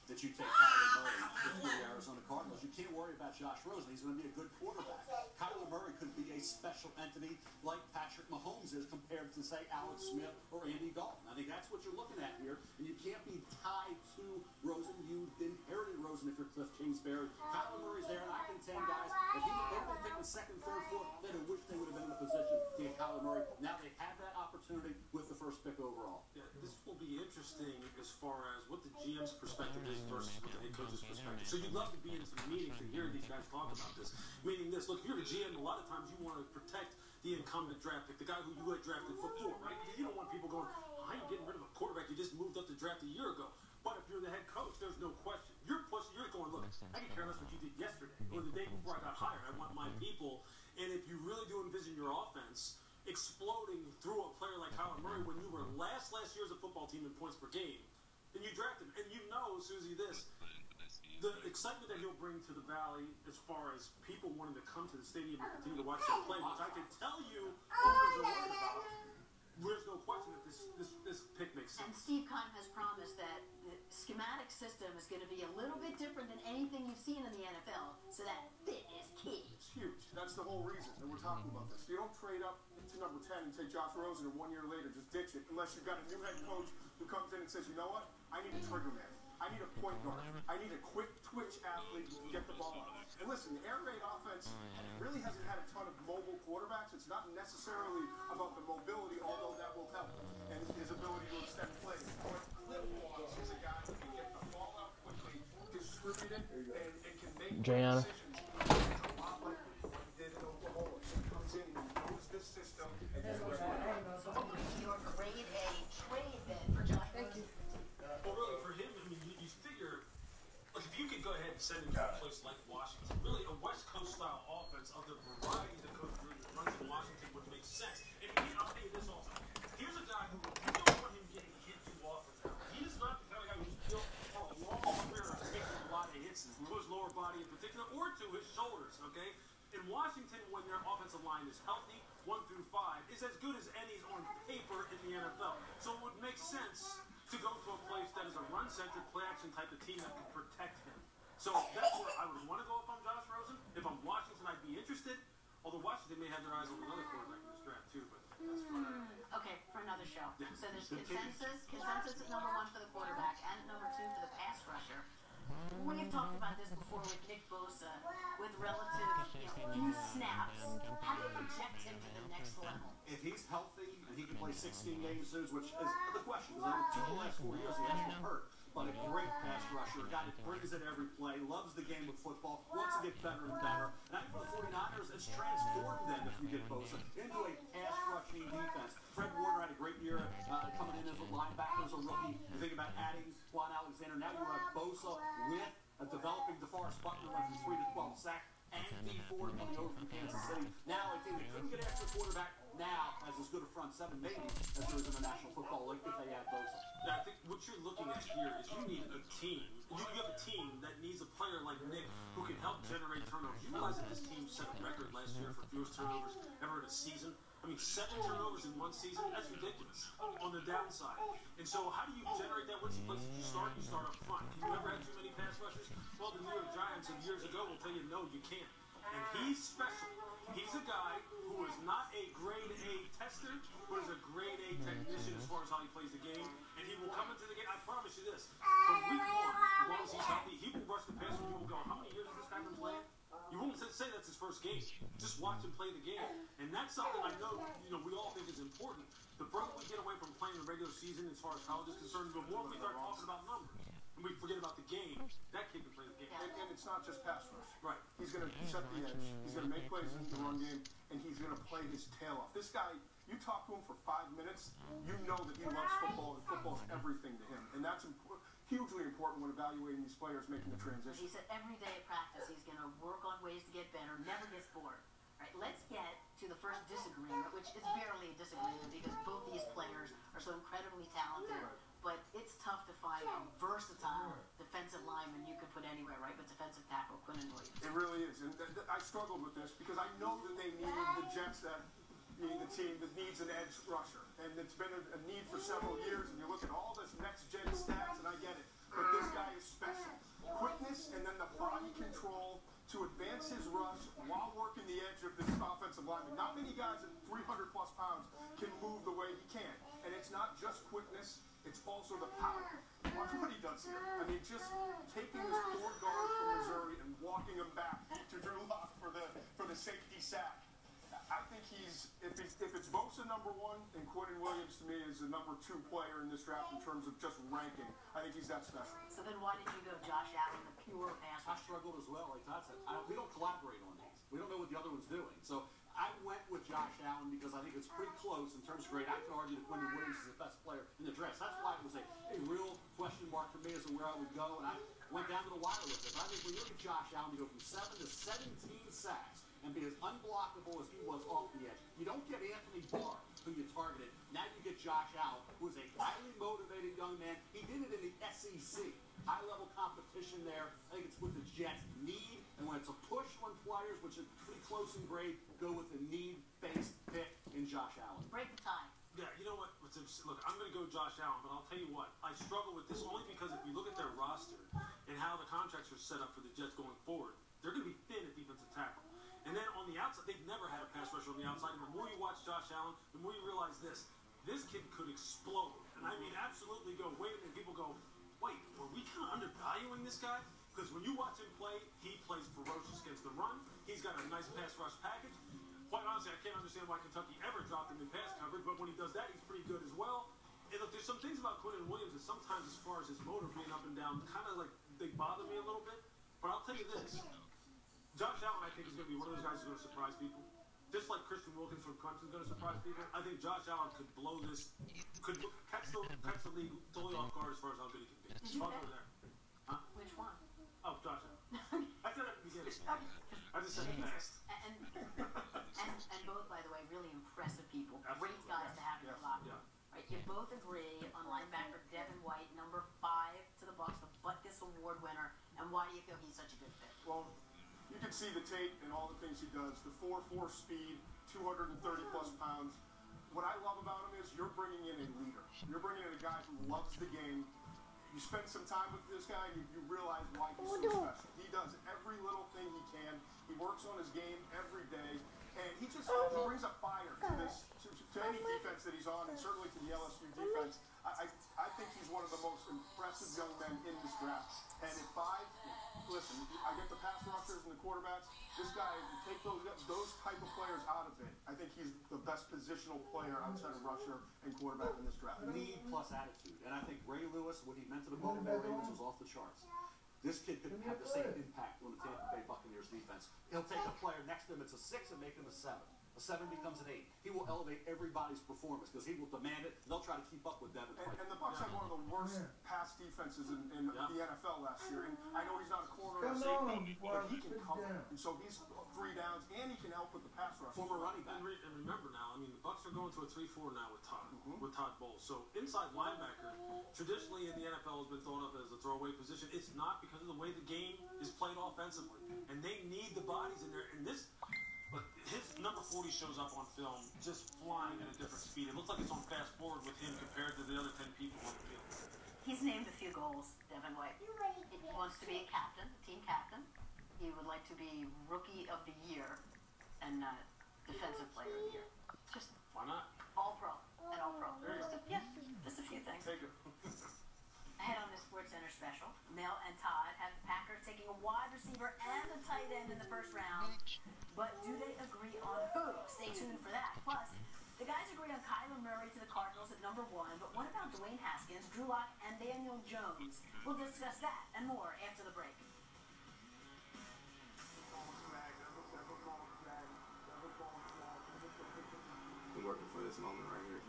that you take Kyler Murray for the Arizona Cardinals. You can't worry about Josh Rosen. He's going to be a good quarterback. Kyler Murray could be a special entity like Patrick Mahomes is compared to, say, Alex Smith or Andy Dalton. I think that's what you're looking at here. And you can't be tied to Rosen. You inherited Rosen if you're Cliff Kingsbury. Kyler Murray's there, and I contend, guys, if they would have taken the second, third, fourth, they'd have wished they would have been in a position to get Kyler Murray. Now they have that opportunity with the first pick overall. Yeah, this will be interesting as far as what the GM's perspective is versus what the head coach's perspective. So you'd love to be in some meetings and hear these guys talk about this. Meaning this, look, if you're the GM, a lot of times you want to protect the incumbent draft pick, the guy who you had drafted before, right? Because you don't want people going, I ain't getting rid of a quarterback you just moved up to draft a year ago. But if you're the head coach, there's no question. You're pushing, you're going, look, I can care less what you did yesterday or the day before I got hired. I want my people. And if you really do envision your offense exploding through a player like Kyler Murray when you were last year as a football team in points per game, and you draft him, and you know, Susie, the excitement that he'll bring to the Valley as far as people wanting to come to the stadium and continue to watch him play, which I can tell you owners are worried about. There's no question that this pick makes sense. And Steve Keim has promised that the schematic system is going to be a little bit different than anything you've seen in the NFL, so that fit is key. It's huge. That's the whole reason that we're talking about this. You don't trade up to number 10 and take Josh Rosen, and 1 year later just ditch it, unless you've got a new head coach who comes in and says, you know what, I need a trigger man. I need a point guard. I need a quick twitch athlete who can get the ball out. And listen, the air raid offense really hasn't had a ton of mobile quarterbacks. It's not necessarily about the mobility, although that will help, and his ability to extend plays. But Cliff Walls is a guy who can get the ball out quickly, distribute it, and can make decisions. A lot like what he did in Oklahoma. He comes in and he knows this system, and he's going to So what would be your grade A trade then for Josh Rosen? Well, really, for him, I mean, you figure, like, if you could go ahead and send him to a place like Washington, really a West Coast style offense of the variety that Coach Gruden runs in Washington would make sense. And I'll tell you this also. Here's a guy who you don't want him getting hit too often now. He is not the kind of guy who's built for a long career of taking a lot of hits to his lower body in particular, or to his shoulders, okay? In Washington, when their offensive line is healthy, 1 through 5, is as good as any on paper in the NFL. So it would make sense to go to a place that is a run-centric, play-action type of team that can protect him. So that's where I would want to go if I'm Josh Rosen. If I'm Washington, I'd be interested. Although Washington may have their eyes on another quarterback in this draft too, but that's fine. Okay, for another show. Yeah. So there's consensus at number 1 for the quarterback and at number 2 for the pass rusher. We've talked about this before with Nick Bosa, with relative few snaps. How do you project him to the next level? If he's healthy and he can play 16 games soon, which is the question, because I know 2 of the last 4 years he has been hurt, but a great pass rusher, a guy that brings it every play, loves the game of football, wants to get better and better. And I think for the 49ers, it's transformed them, if you get Bosa, into a pass rushing defense. Fred Warner had a great year coming in as a linebacker, as a rookie. You think about adding Quan Alexander. Now you have Bosa with a developing DeForest Buckner went from 3 to 12 sack, and D Ford coming over from Kansas City. Now I think they couldn't get after the quarterback. Now has as good a front 7 maybe as there is in the National Football League if they add Bosa. Yeah, I think what you're looking at here is you need a team. You have a team that needs a player like Nick who can help generate turnovers. You realize that this team set a record last year for fewest turnovers ever in a season? I mean, 7 turnovers in 1 season? That's ridiculous on the downside. And so how do you generate that? What's the place you start? You start up front. Can you ever have too many pass rushers? Well, the New York Giants of years ago will tell you, no, you can't. And he's special. He's a guy who is not a grade A tester, but is a grade A technician as far as how he plays the game. And he will come into the game. I promise you this. From week 1, as long as he's healthy, he will rush the passer and you will go, how many years has this guy been playing? You won't say that's his first game. Just watch him play the game. And that's something I know, we all think is important. The further we get away from playing the regular season as far as college is concerned, the more we start talking about numbers. And we forget about the game. That kid can play the game. And it's not just pass rush. Right. He's going to set the edge. He's going to make plays in the run game, and he's going to play his tail off. This guy, you talk to him for 5 minutes, you know that he loves football, and football's everything to him. And that's hugely important when evaluating these players making the transition. He said every day at practice he's going to work on ways to get better, never gets bored. All right, let's get to the first disagreement, which is barely a disagreement because both these players are so incredibly talented. But it's tough to find a versatile defensive lineman you could put anywhere, right? But defensive tackle, Quinnen Williams. It really is. And I struggled with this because I know that they needed the Jets that being the team that needs an edge rusher. And it's been a need for several years. And you look at all this next-gen stats, and I get it. But this guy is special. Quickness and then the body control to advance his rush while working the edge of this offensive lineman. Not many guys at 300-plus pounds can move the way he can. And it's not just quickness. It's also the power. Watch what he does here. I mean, just taking this poor guard from Missouri and walking him back to Drew Lock for the safety sack. I think if it's Bosa number 1, and Quinnen Williams to me is the number 2 player in this draft in terms of just ranking. I think he's that special. So then why did you go Josh Allen, the pure passer? I struggled as well, like Todd said. We don't collaborate on these. We don't know what the other one's doing. So I went with Josh Allen because I think it's pretty close in terms of grade. I can argue that Quinnen Williams is the best player in the draft. That's why it was a real question mark for me as to where I would go, and I went down to the wire with it. But I think when you look at Josh Allen, you go from 7 to 17 sacks, and be as unblockable as he was off the edge. You don't get Anthony Barr, who you targeted. Now you get Josh Allen, who is a highly motivated young man. He did it in the SEC. High-level competition there. I think it's what the Jets need. And when it's a push on players, which is pretty close in grade, go with the need-based pick in Josh Allen. Break the tie. Yeah, you know what? Look, I'm going to go Josh Allen, but I'll tell you what. I struggle with this only because if you look at their roster and how the contracts are set up for the Jets going forward, they're going to be thin at defensive tackle. And then on the outside, they've never had a pass rusher on the outside. And the more you watch Josh Allen, the more you realize this kid could explode. And I mean absolutely go, wait a minute. People go, wait, were we kind of undervaluing this guy? Because when you watch him play, he plays ferocious against the run. He's got a nice pass rush package. Quite honestly, I can't understand why Kentucky ever dropped him in pass coverage, but when he does that, he's pretty good as well. And look, there's some things about Quinnen Williams that sometimes, as far as his motor being up and down, kind of like they bother me a little bit. But I'll tell you this. Josh Allen, I think, is going to be one of those guys who's going to surprise people. Just like Christian Wilkins from Clemson is going to surprise people. I think Josh Allen could blow this, could catch the league totally off guard as far as how good he can be. Did you I'll pick? go there. Huh? Which one? Oh, Josh Allen. I said it at the beginning. I just said it fast. And both, by the way, really impressive people. Great guys to have in your locker room. Right, you both agree on linebacker Devin White, number 5 to the Bucs, the Butkus Award winner. And why do you feel he's such a good fit? Well, you can see the tape and all the things he does. The 4.4 speed, 230-plus pounds. What I love about him is you're bringing in a leader. You're bringing in a guy who loves the game. You spend some time with this guy, and you realize why he's so special. He does every little thing he can. He works on his game every day, and he brings a fire to any defense that he's on, and certainly to the LSU defense. I think he's one of the most impressive young men in this draft. And at 5, listen, I get the pass rushers and the quarterbacks. This guy, you take those type of players out of it. I think he's the best positional player outside of rusher and quarterback in this draft. Need plus attitude. And I think Ray Lewis, what he meant to the Baltimore Ravens was off the charts. This kid could have the same impact on the Tampa Bay Buccaneers defense. He'll take a player next to him, it's a 6, and make him a 7. A 7 becomes an 8. He will elevate everybody's performance because he will demand it. They'll try to keep up with them. And the Bucs had one of the worst pass defenses in the NFL last year. And I know he's not a corner or safety, but he can cover. And so he's 3 downs, and he can help with the pass rush. Former running back. And remember now, I mean, the Bucs are going to a 3-4 now with Todd Bowles. So inside linebacker, traditionally in the NFL has been thought of as a throwaway position. It's not because of the way the game is played offensively. And they need the bodies in there. And but his number 40 shows up on film just flying at a different speed. It looks like it's on fast forward with him compared to the other 10 people on the field. He's named a few goals, Devin White. He wants to be a captain, a team captain. He would like to be Rookie of the Year and Defensive Player of the Year. Just why not? All-Pro and All-Pro. Just a few things. Take it. Ahead on the SportsCenter special, Mel and Todd have the Packers taking a wide receiver and a tight end in the first round. But do they agree on who? Stay tuned for that. Plus, the guys agree on Kyler Murray to the Cardinals at number 1. But what about Dwayne Haskins, Drew Lock, and Daniel Jones? We'll discuss that and more after the break. I'm working for this moment right here.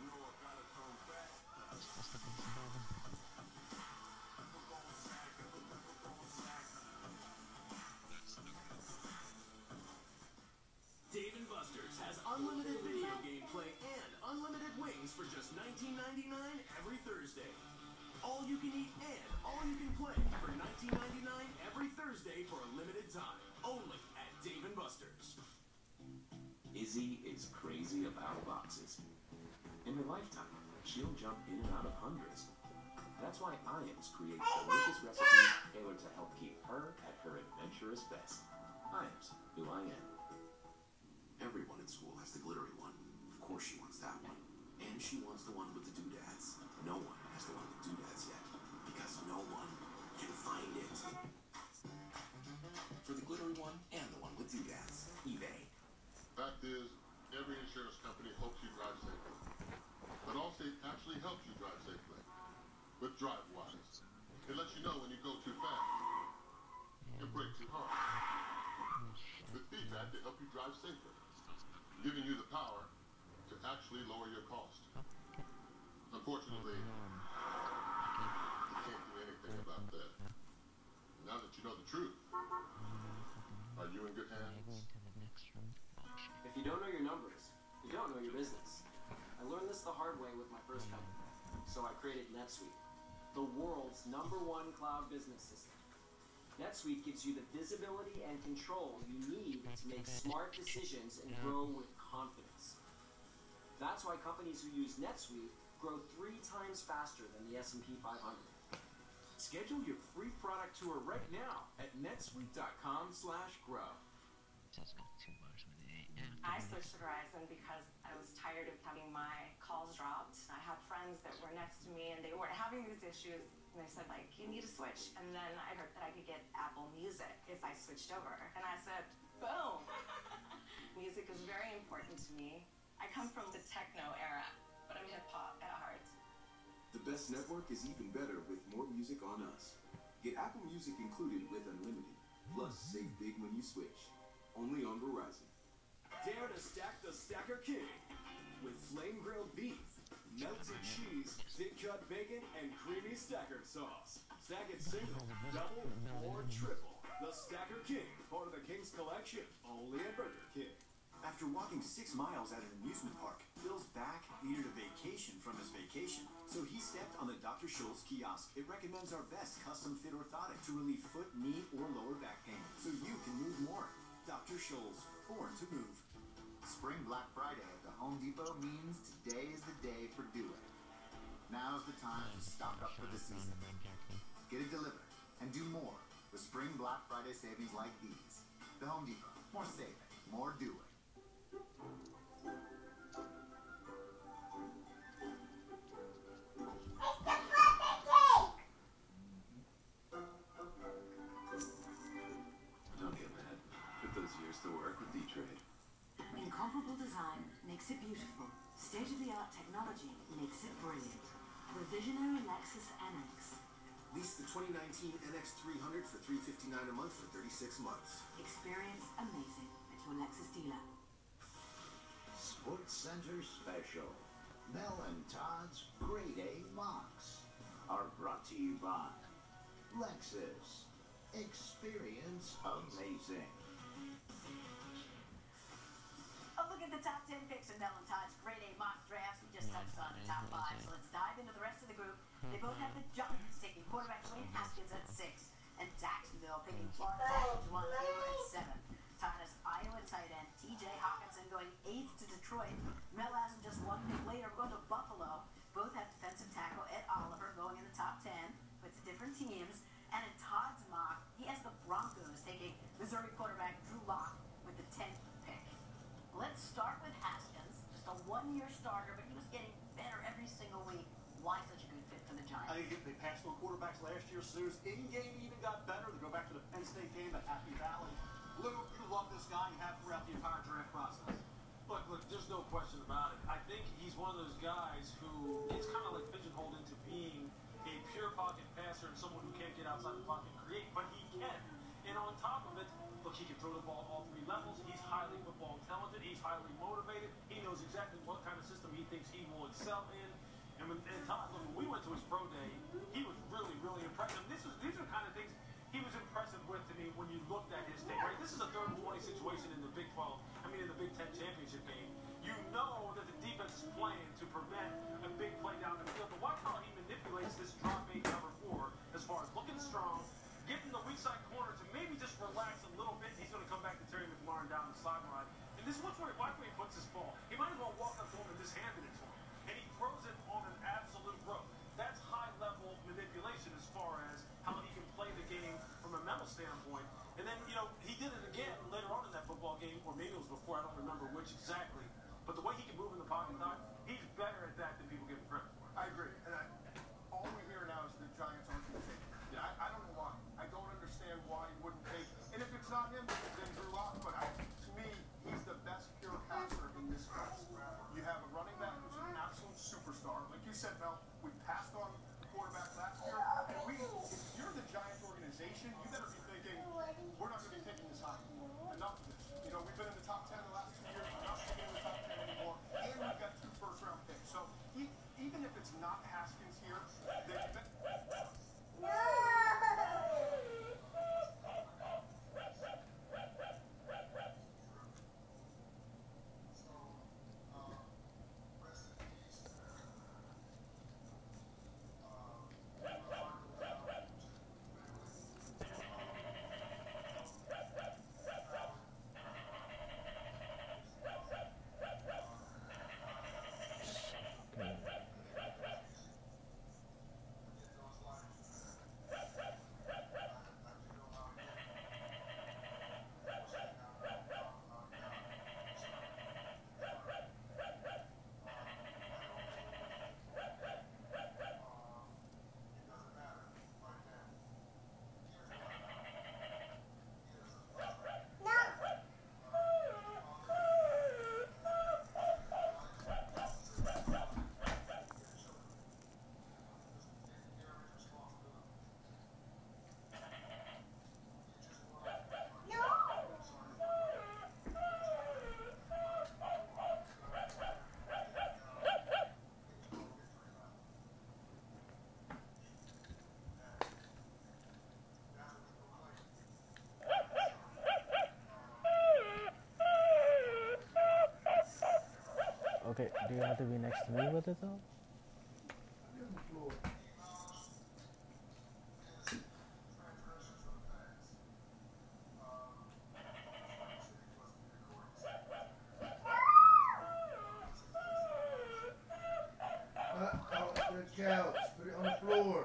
Dave & Buster's has unlimited video game play and unlimited wings for just $19.99 every Thursday. All you can eat and all you can play for $19.99 every Thursday for a limited time. Only at Dave & Buster's. Izzy is crazy about boxes. In her lifetime, she'll jump in and out of hundreds. That's why Iams creates delicious recipes tailored to help keep her at her adventurous best. Iams, who I am. Everyone in school has the glittery one. Of course she wants that one. And she wants the one with the doodads. No one has the one with doodads yet. Because no one can find it. For the glittery one and the one with doodads, eBay. Fact is, every insurance company hopes you drive safely. But Allstate actually helps you drive safely. With DriveWise. It lets you know when you go too fast and brake too hard. With feedback to help you drive safer. Giving you the power to actually lower your cost. Unfortunately, you can't do anything about that. Now that you know the truth, are you in good hands? don't know your business. I learned this the hard way with my first company. So I created NetSuite, the world's #1 cloud business system. NetSuite gives you the visibility and control you need to make smart decisions and grow with confidence. That's why companies who use NetSuite grow 3 times faster than the S&P 500. Schedule your free product tour right now at netsuite.com/grow. I switched to Verizon because I was tired of having my calls dropped. I had friends that were next to me and they weren't having these issues. And they said, like, you need to switch. And then I heard that I could get Apple Music if I switched over. And I said, boom. Music is very important to me. I come from the techno era, but I'm hip-hop at heart. The best network is even better with more music on us. Get Apple Music included with unlimited. Plus, save big when you switch. Only on Verizon. Dare to stack the Stacker King with flame grilled beef, melted cheese, thick cut bacon, and creamy stacker sauce. Stack it single, double, or triple. The Stacker King, part of the King's collection, only at Burger King. After walking 6 miles at an amusement park, Phil's back needed a vacation from his vacation. So he stepped on the Dr. Scholl's kiosk. It recommends our best custom-fit orthotic to relieve foot, knee, or lower back pain, so you can move more. Dr. Scholl's, born to move. Spring Black Friday at the Home Depot means today is the day for Do It. Now's the time to stock up for the season. Get it delivered and do more with Spring Black Friday savings like these. The Home Depot, more saving, more Do It. Don't get mad. Put those years to work with D-Trade. Incomparable design makes it beautiful. State-of-the-art technology makes it brilliant. The visionary Lexus NX. Lease the 2019 NX 300 for $359 a month for 36 months. Experience amazing at your Lexus dealer. Sports Center Special. Mel and Todd's Grade A Mocks are brought to you by Lexus. Experience amazing. Oh, look at the top 10 picks in Mel and Todd's Grade A mock drafts. We just touched on the top 5, so let's dive into the rest of the group. They both have the Giants taking quarterback Dwayne Haskins at 6, and Jacksonville picking Florida tackles 1, 2, and 7. Todd has Iowa tight end T.J. Hawkinson going 8th to Detroit. Mel has him just 1 pick later going to Buffalo. Both have defensive tackle Ed Oliver going in the top 10, but to different teams. And in Todd's mock, he has the Broncos taking Missouri quarterback Drew Lock with the 10th pick. Let's start with Haskins, just a 1-year starter, but he was getting better every single week. Why such a good fit for the Giants? I think they passed on quarterbacks last year. Sue's in-game even got better. They go back to the Penn State game at Happy Valley. Luke, you love this guy. You have throughout the entire draft process. Look, there's no question about it. I think he's one of those guys who is kind of like pigeonholed into being a pure pocket passer and someone who can't get outside the pocket and create, but he can. And on top of it, look, he can throw the ball all 3 levels. He's highly football talented. He's highly motivated. He knows exactly what kind of system he thinks he will excel in. And Todd, look, when we went to his pro day, he was really, really impressive. These are the kind of things he was impressive with to me when you looked at his tape, right? This is a 3rd and 20 situation in the Big 12, in the Big 10 championship game. You know that the defense is playing to prevent a big play down the field, but watch how he manipulates this drop 8 cover 4 as far as looking strong, getting the weak side corner to maybe just relax a little bit. He's going to come back to Terry McLaurin down the sideline. And this is watch where he puts his ball. He might as well walk up to him and just handed it to him. And he throws it on an absolute rope. That's high-level manipulation as far as how he can play the game from a mental standpoint. And then, he did it again later on in that football game, or maybe it was before, I don't remember which exactly. But the way he can move in the pocket, he's better at that than people give him credit for. I agree. And all we hear now is the Giants aren't going to take him. I don't know why. I don't understand why he wouldn't take him. And if it's not him, then Drew Lock. But to me, he's the best pure passer in this class. You have a running back who's an absolute superstar. Like you said, Mel, we passed on the quarterback last year. And if you're the Giants organization, you better be thinking, we're not going to be picking this high. Enough of this. We've been in the top 10 the last 2 years. We're not going to be in the top 10 anymore. And we've got 2 first Okay, do you have to be next to me with it though? Off the couch. Put it on the floor.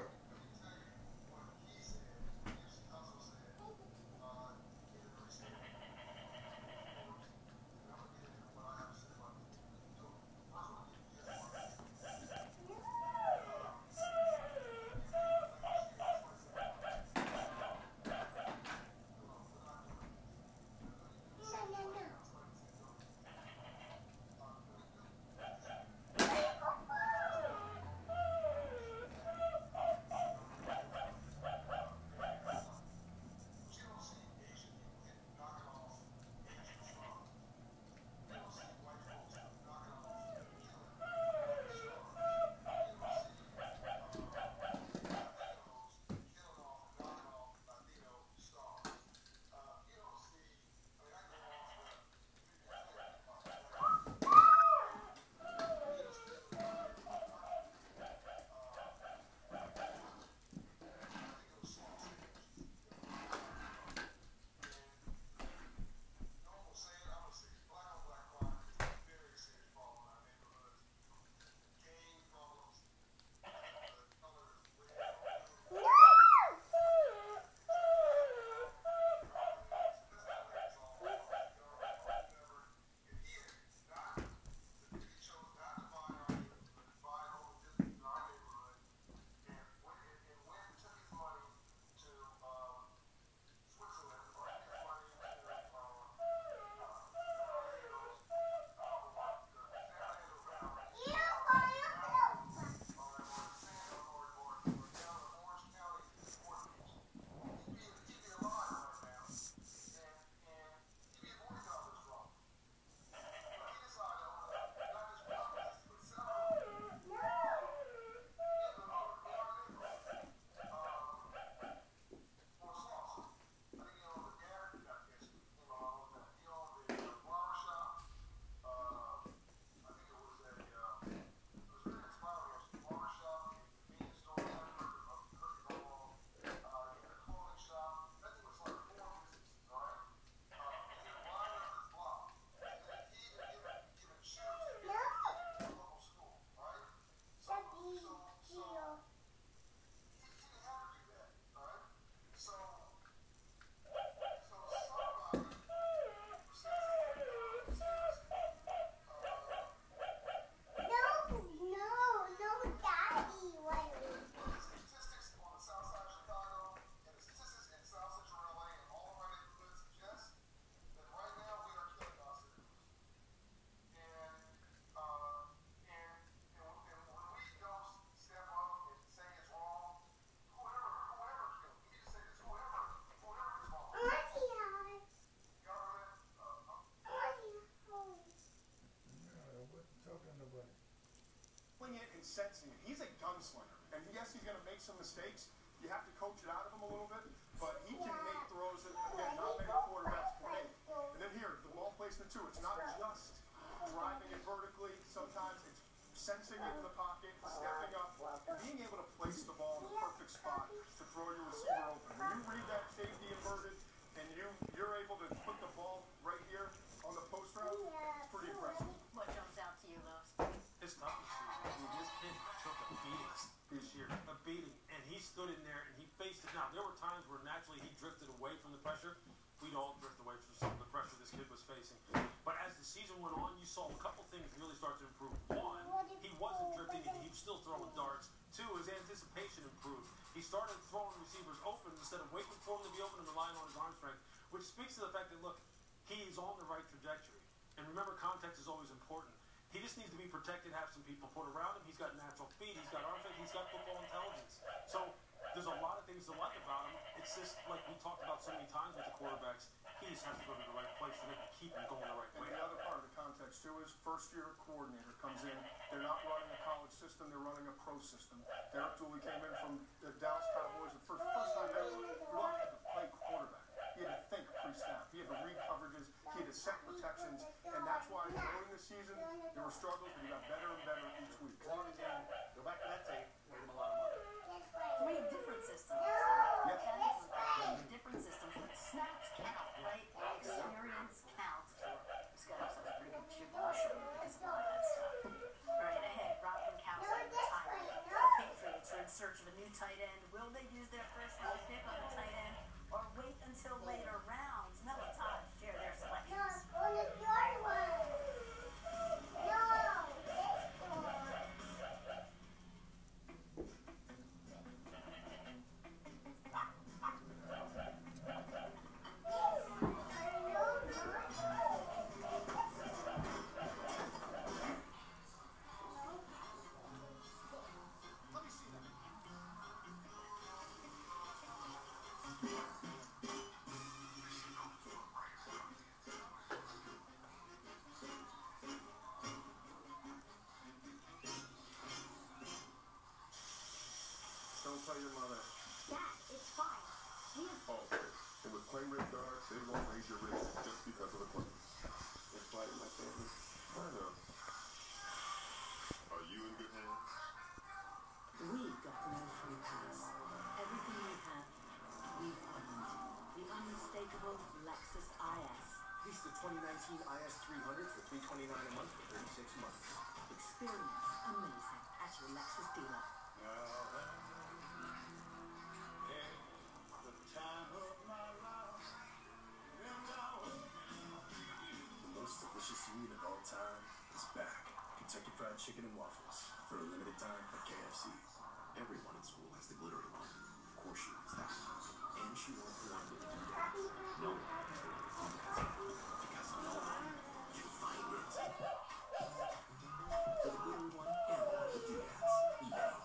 Sensing it. He's a gunslinger. And yes, he's going to make some mistakes. You have to coach it out of him a little bit. But he can make throws that, again, not many quarterbacks can make. And then here, the ball placement too. It's not just driving it vertically. Sometimes it's sensing it in the pocket, stepping up, and being able to place the ball in the perfect spot to throw your receiver open. When you read that safety inverted and you're able to put the ball right here on the post route, it's pretty impressive. What jumps out to you, Los? It's tough to see. I mean, this kid took a beating this year. A beating. And he stood in there and he faced it. Now, there were times where naturally he drifted away from the pressure. We'd all drift away from some of the pressure this kid was facing. But as the season went on, you saw a couple things really start to improve. One, he wasn't drifting and he was still throwing darts. Two, his anticipation improved. He started throwing receivers open instead of waiting for him to be open and relying on his arm strength, which speaks to the fact that, look, he's on the right trajectory. And remember, context is always important. He just needs to be protected, have some people put around him. He's got natural feet, he's got arm strength, he's got football intelligence. So there's a lot of things to like about him. It's just like we talked about so many times with the quarterbacks, he just has to go to the right place so they can keep him going the right way. And the other part of the context too is first-year coordinator comes in. They're not running a college system, they're running a pro system. Derek Dooley came in from the Dallas Cowboys, the first time ever learned to play quarterback. He had to think pre-snap, he had to read coverages, he had to set protections, and that's why early in the season there were struggles, but he IS300 for $329 a month for 36 months. Experience amazing at your Lexus dealer. The most delicious sweet of all time is back. Kentucky Fried Chicken and Waffles for a limited time at KFC. Everyone in school has the glittery one. Of course she wants that one. And she wants the one with the doodads. No one has it. Because no one can find it. For the glittery one and the one with doodads, eBay.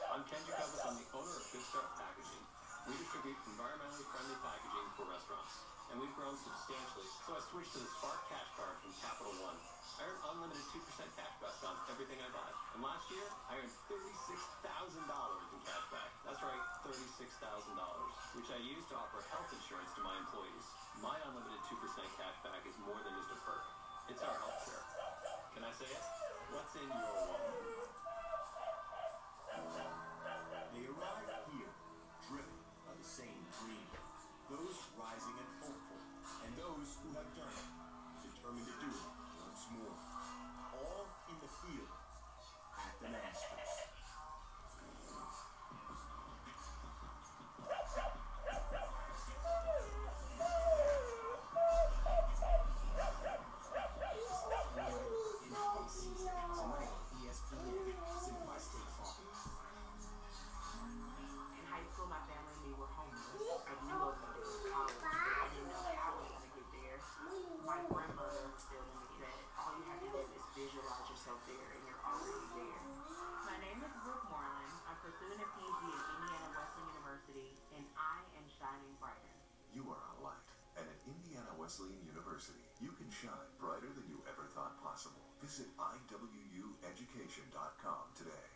I'm Ken Jacobus. I'm the owner of Good Start Packaging. We distribute environmentally friendly packaging for restaurants. And we've grown substantially, so I switched to the Spark Cash Card from Capital One. I earn unlimited 2% cash back on everything I buy. And last year, I earned $36,000 in cash back. That's right, $36,000, which I used to offer health insurance to my employees. My unlimited 2% cash back is more than just a perk. It's our health care. Can I say it? What's in your wallet? They arrive here, driven by the same dream. Those rising and hopeful, and those who have done it, determined to do it once more. All in the field at the Masters. Tonight, ESPN, sent by State Farm. In high school, my family and me were homeless. But we loved to go to college. I didn't know how I was going to get there. My grandmother instilled in me that all you have to do is visualize yourself there, and you're already there. My name is Brooke Moreland. I'm pursuing a PhD at Indiana Wesleyan University, and I am shining brighter. You are a light. And at Indiana Wesleyan University, you can shine brighter than you ever thought possible. Visit iwueducation.com today.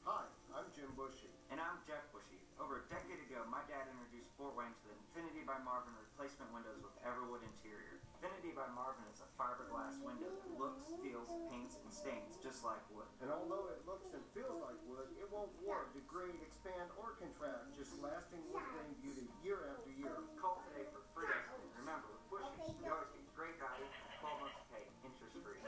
Hi, I'm Jim Bushy. And I'm Jeff Bushy. Over a decade ago, my dad introduced Fort Wayne to the Infinity by Marvin replacement windows with Everwood interior. Infinity by Marvin is a fiberglass window that looks, feels, paints, and stains just like wood. And although it looks and feels like wood, it won't warp, degrade, expand, or contract, just lasting wood grain beauty year after year. Call today for free estimate. Remember, with Bushy, you always get great value and 12 months to pay interest free.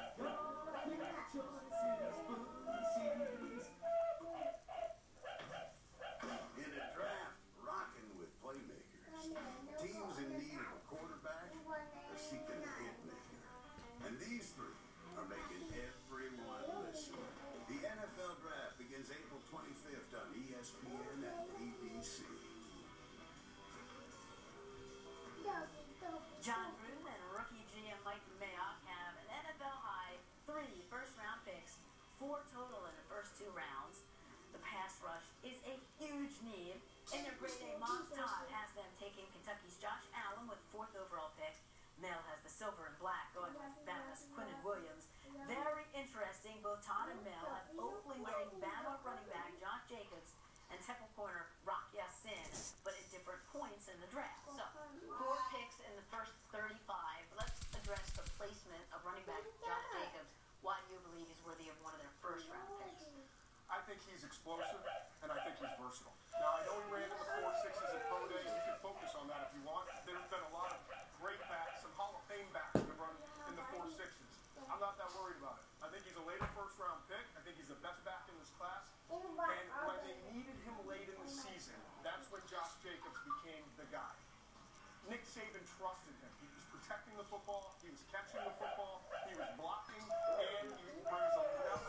In a draft, rocking with playmakers. Teams in need of a quarterback are seeking a hit maker. And these three are making everyone listen. The NFL Draft begins April 25th on ESPN and ABC. John Gruden and rookie GM Mike Mayock have an NFL high 3 first-round picks, 4 total in the first 2 rounds. The pass rush is a huge need. In their grade A mock, Todd has them taking Kentucky's Josh Allen with 4th overall pick. Mel has the silver and black going with Bama's Quinnen Williams. Very interesting, both Todd and Mel have Oakland getting Bama running back Josh Jacobs and Temple corner Rock Ya-Sin, but at different points in the draft. So, 4 picks in the first 35. Let's address the placement of running back Josh Jacobs. Why do you believe he's worthy of one of their first-round picks? I think he's explosive, and I think he's versatile. Now, I know he ran in the 4.6s at Pro Day. You can focus on that if you want. There's been a lot of great backs, some Hall of Fame backs that have run in the 4.6s. I'm not that worried about it. I think he's a later first-round pick. I think he's the best back in this class. And when they needed him late in the season, that's when Josh Jacobs became the guy. Nick Saban trusted him. He was protecting the football. He was catching the football. He was blocking. And he brings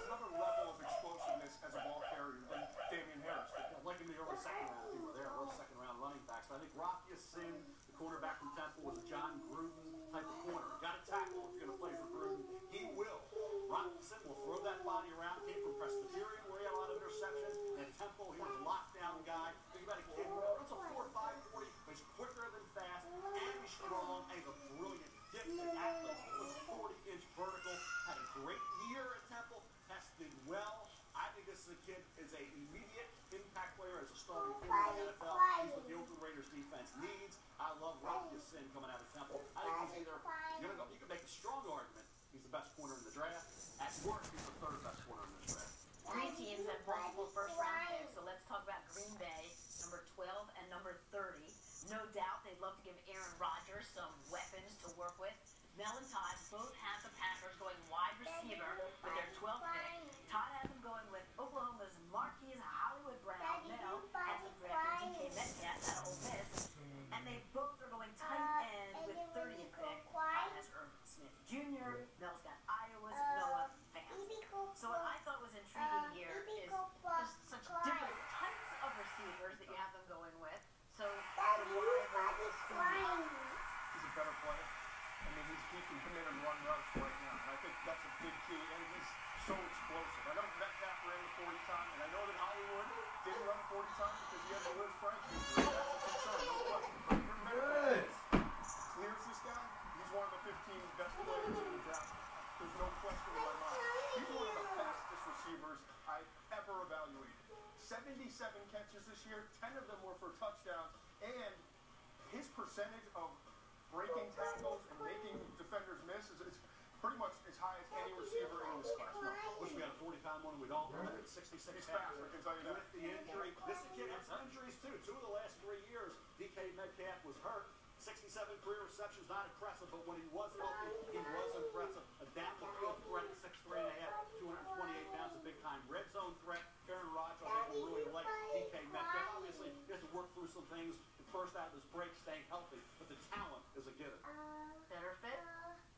another level of explosiveness as a ball carrier than Damian Harris. Like in the early second round, we were there, early second round running backs. I think Rock Ya-Sin, the quarterback from Temple, was a John Gruden type of corner. Got to tackle if you're going to play for Gruden. He will. Rock Ya-Sin will throw that body around. Came from Presbyterian, where he had a lot of interceptions. And at Temple, he was a lockdown guy. Think about a kid who runs a 4.5 40, but he's quicker than fast, and he's strong, and he's a brilliant, gifted athlete. Was a 40-inch vertical. Had a great year at Temple. Tested well. I think this is a kid is a immediate impact player as a starting corner in the NFL. He's what the Oakland Raiders defense needs. I love Rock Ya-Sin coming out of Temple. I think he's either you're gonna go. You can make a strong argument. He's the best corner in the draft. At worst, he's the 3rd best corner in the draft. 3 teams have multiple first-round picks, so let's talk about Green Bay, number 12 and number 30. No doubt they'd love to give Aaron Rodgers some weapons to work with. Mel and Todd both have the Packers going wide receiver with their 12th pick. Todd has them going with Oklahoma's Marquise Hollywood Brown. Mel has them drafting DK Metcalf out of Ole Miss. And they both are going tight end with 30th pick. Todd has Irvin Smith Jr. Mel's got Iowa's Noah Fant. So what I thought was intriguing here is there's such different types of receivers that you have them going with. So the wide is He's a better player. I mean, he can come in and run routes right now. And I think that's a big key. And he's so explosive. I know Metcalf ran the 40 time, and I know that Hollywood didn't run 40 time because he had the Liz Frank injury. That's a concern, no question. But for Metcalf clears this guy, he's one of the 15 best players in the draft. There's no question in my mind. He's one of the fastest receivers I've ever evaluated. 77 catches this year, 10 of them were for touchdowns, and his percentage of breaking tackles and making defenders miss is pretty much as high as any receiver in this class. Wish we had a 40-pound one. We'd all run at 66. He's fast, I can tell you that. With the injury, this kid had some injuries too. 2 of the last 3 years, DK Metcalf was hurt. 67 career receptions, not impressive, but when he was healthy, he was impressive. A down-the-field threat, 6'3 and a half, 228 pounds, a big-time red zone threat. Aaron Rodgers, I think, will really like DK Metcalf. Obviously, he has to work through some things. The first out of his break, staying healthy, but the talent is a given. Better fit?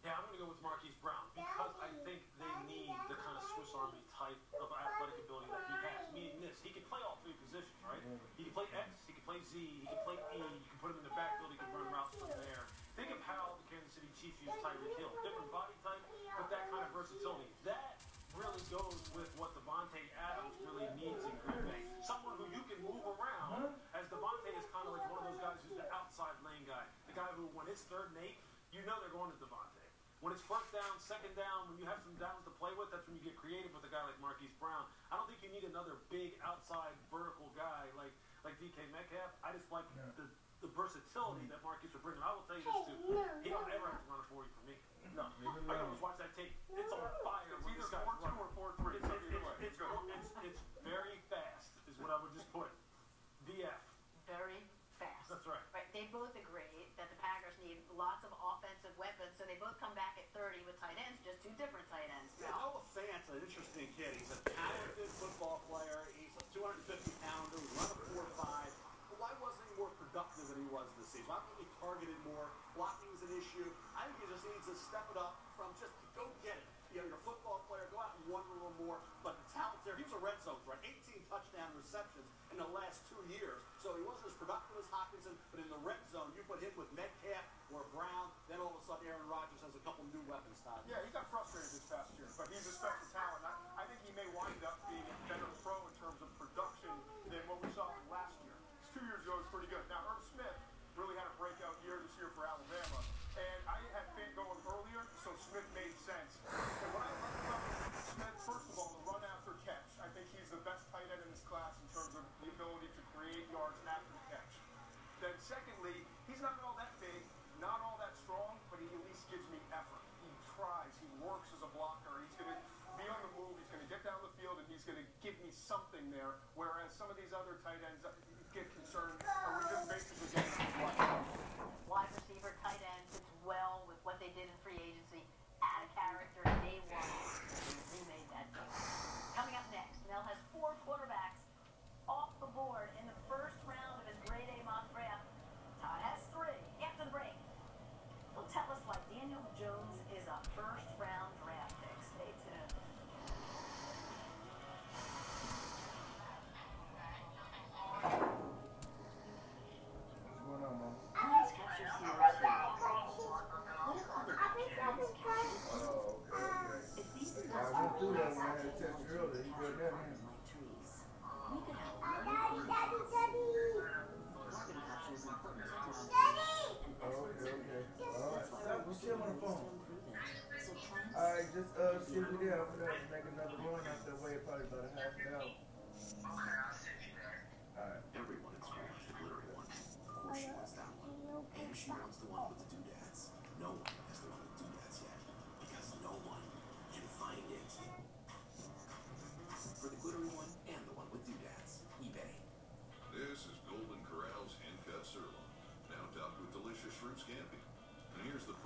Yeah, I'm going to go with Marquise Brown because I think they need the kind of Swiss Army type of athletic ability that he has. Meaning this, he can play all 3 positions, right? He can play X, he can play Z, he can play E, you can put him in the backfield, he can run routes from there. Think of how the Kansas City Chiefs use Tyreek Hill. Different body type, but that kind of versatility. That really goes with what Devontae Adams really needs in Green Bay. Someone who you can move around, as Devontae is kind of like one of those guys who's the outside lane guy. The guy who, when it's 3rd and 8, you know they're going to Devontae. When it's 1st down, 2nd down, when you have some downs to play with, that's when you get creative with a guy like Marquise Brown. I don't think you need another big outside vertical guy like DK Metcalf. I just like the versatility that Marquise would bring. And I will tell you this too, he don't ever have to run a 40 for me. No. I can always watch that tape. It's on fire. It's either 4-2 or 4-3. It's very fast is what I would just put. VF. Very fast. That's right. Right. They both agree that the Packers need lots of offensive weapons, so they both come back at 30 with tight ends, just 2 different tight ends. Yeah, Noah Fant's an interesting kid. He's a talented football player. He's a 250-pounder. He run a 4.5. But why wasn't he more productive than he was this season? Why wasn't he targeted more? Blocking is an issue. I think he just needs to step it up from just go get it. You know, you're a football player. Go out and win a little more. But the talent's there. He was a red zone threat. 18 touchdown receptions in the last 2 years. So he wasn't as productive as Hockenson, but in the red zone, you put him with Metcalf or Brown, then all of a sudden Aaron Rodgers has a couple new weapons. Yeah, he got frustrated this past year, but he's a special talent. I think he may wind up being a better pro in terms of production than what we saw last year. 2 years ago was pretty good. Now, Irv Smith really had a breakout year this year for Alabama, and I had Fant going earlier, so Smith made sense. And what I like about Smith, first of all, the run after catch. I think he's the best tight end in this class in terms of the ability to create yards after the catch. Then secondly, he's not all that big, not all that strong, but he at least gives me effort. He tries, he works as a blocker, he's going to be on the move, he's going to get down the field, and he's going to give me something there, whereas some of these other tight ends get concerned, are we just basically getting Wide receiver, tight end fits well with what they did in free agency. Add a character day 1. He made that deal. Coming up next, Mel has 4 quarterbacks off the board in the 1st round of his grade A mock draft. Todd has 3. After the break, he'll tell us why Daniel Jones is a 1st round draft pick. Stay tuned. What's going on, Mom? Please capture Sierra's feedback. What if other captions captured? Oh, okay. If these I nuts went were through that all when I had a subjects test earlier. He got that in. like trees, we could help learn carbon capture is important to climate change and Okay. All right. Stop. We'll see him on the phone. So plants All right, just see me there. I'm gonna make another run out that way, probably about a half an hour. All right. Everyone in school wants the glittery one. Of course she wants that one. And she wants the one with the doodads. No one has the one with doodads yet. Because no one can find it. For the glittery one and the one with doodads, eBay. This is Golden Corral's hand-cut sirloin, now topped with delicious shrimp scampi. And here's the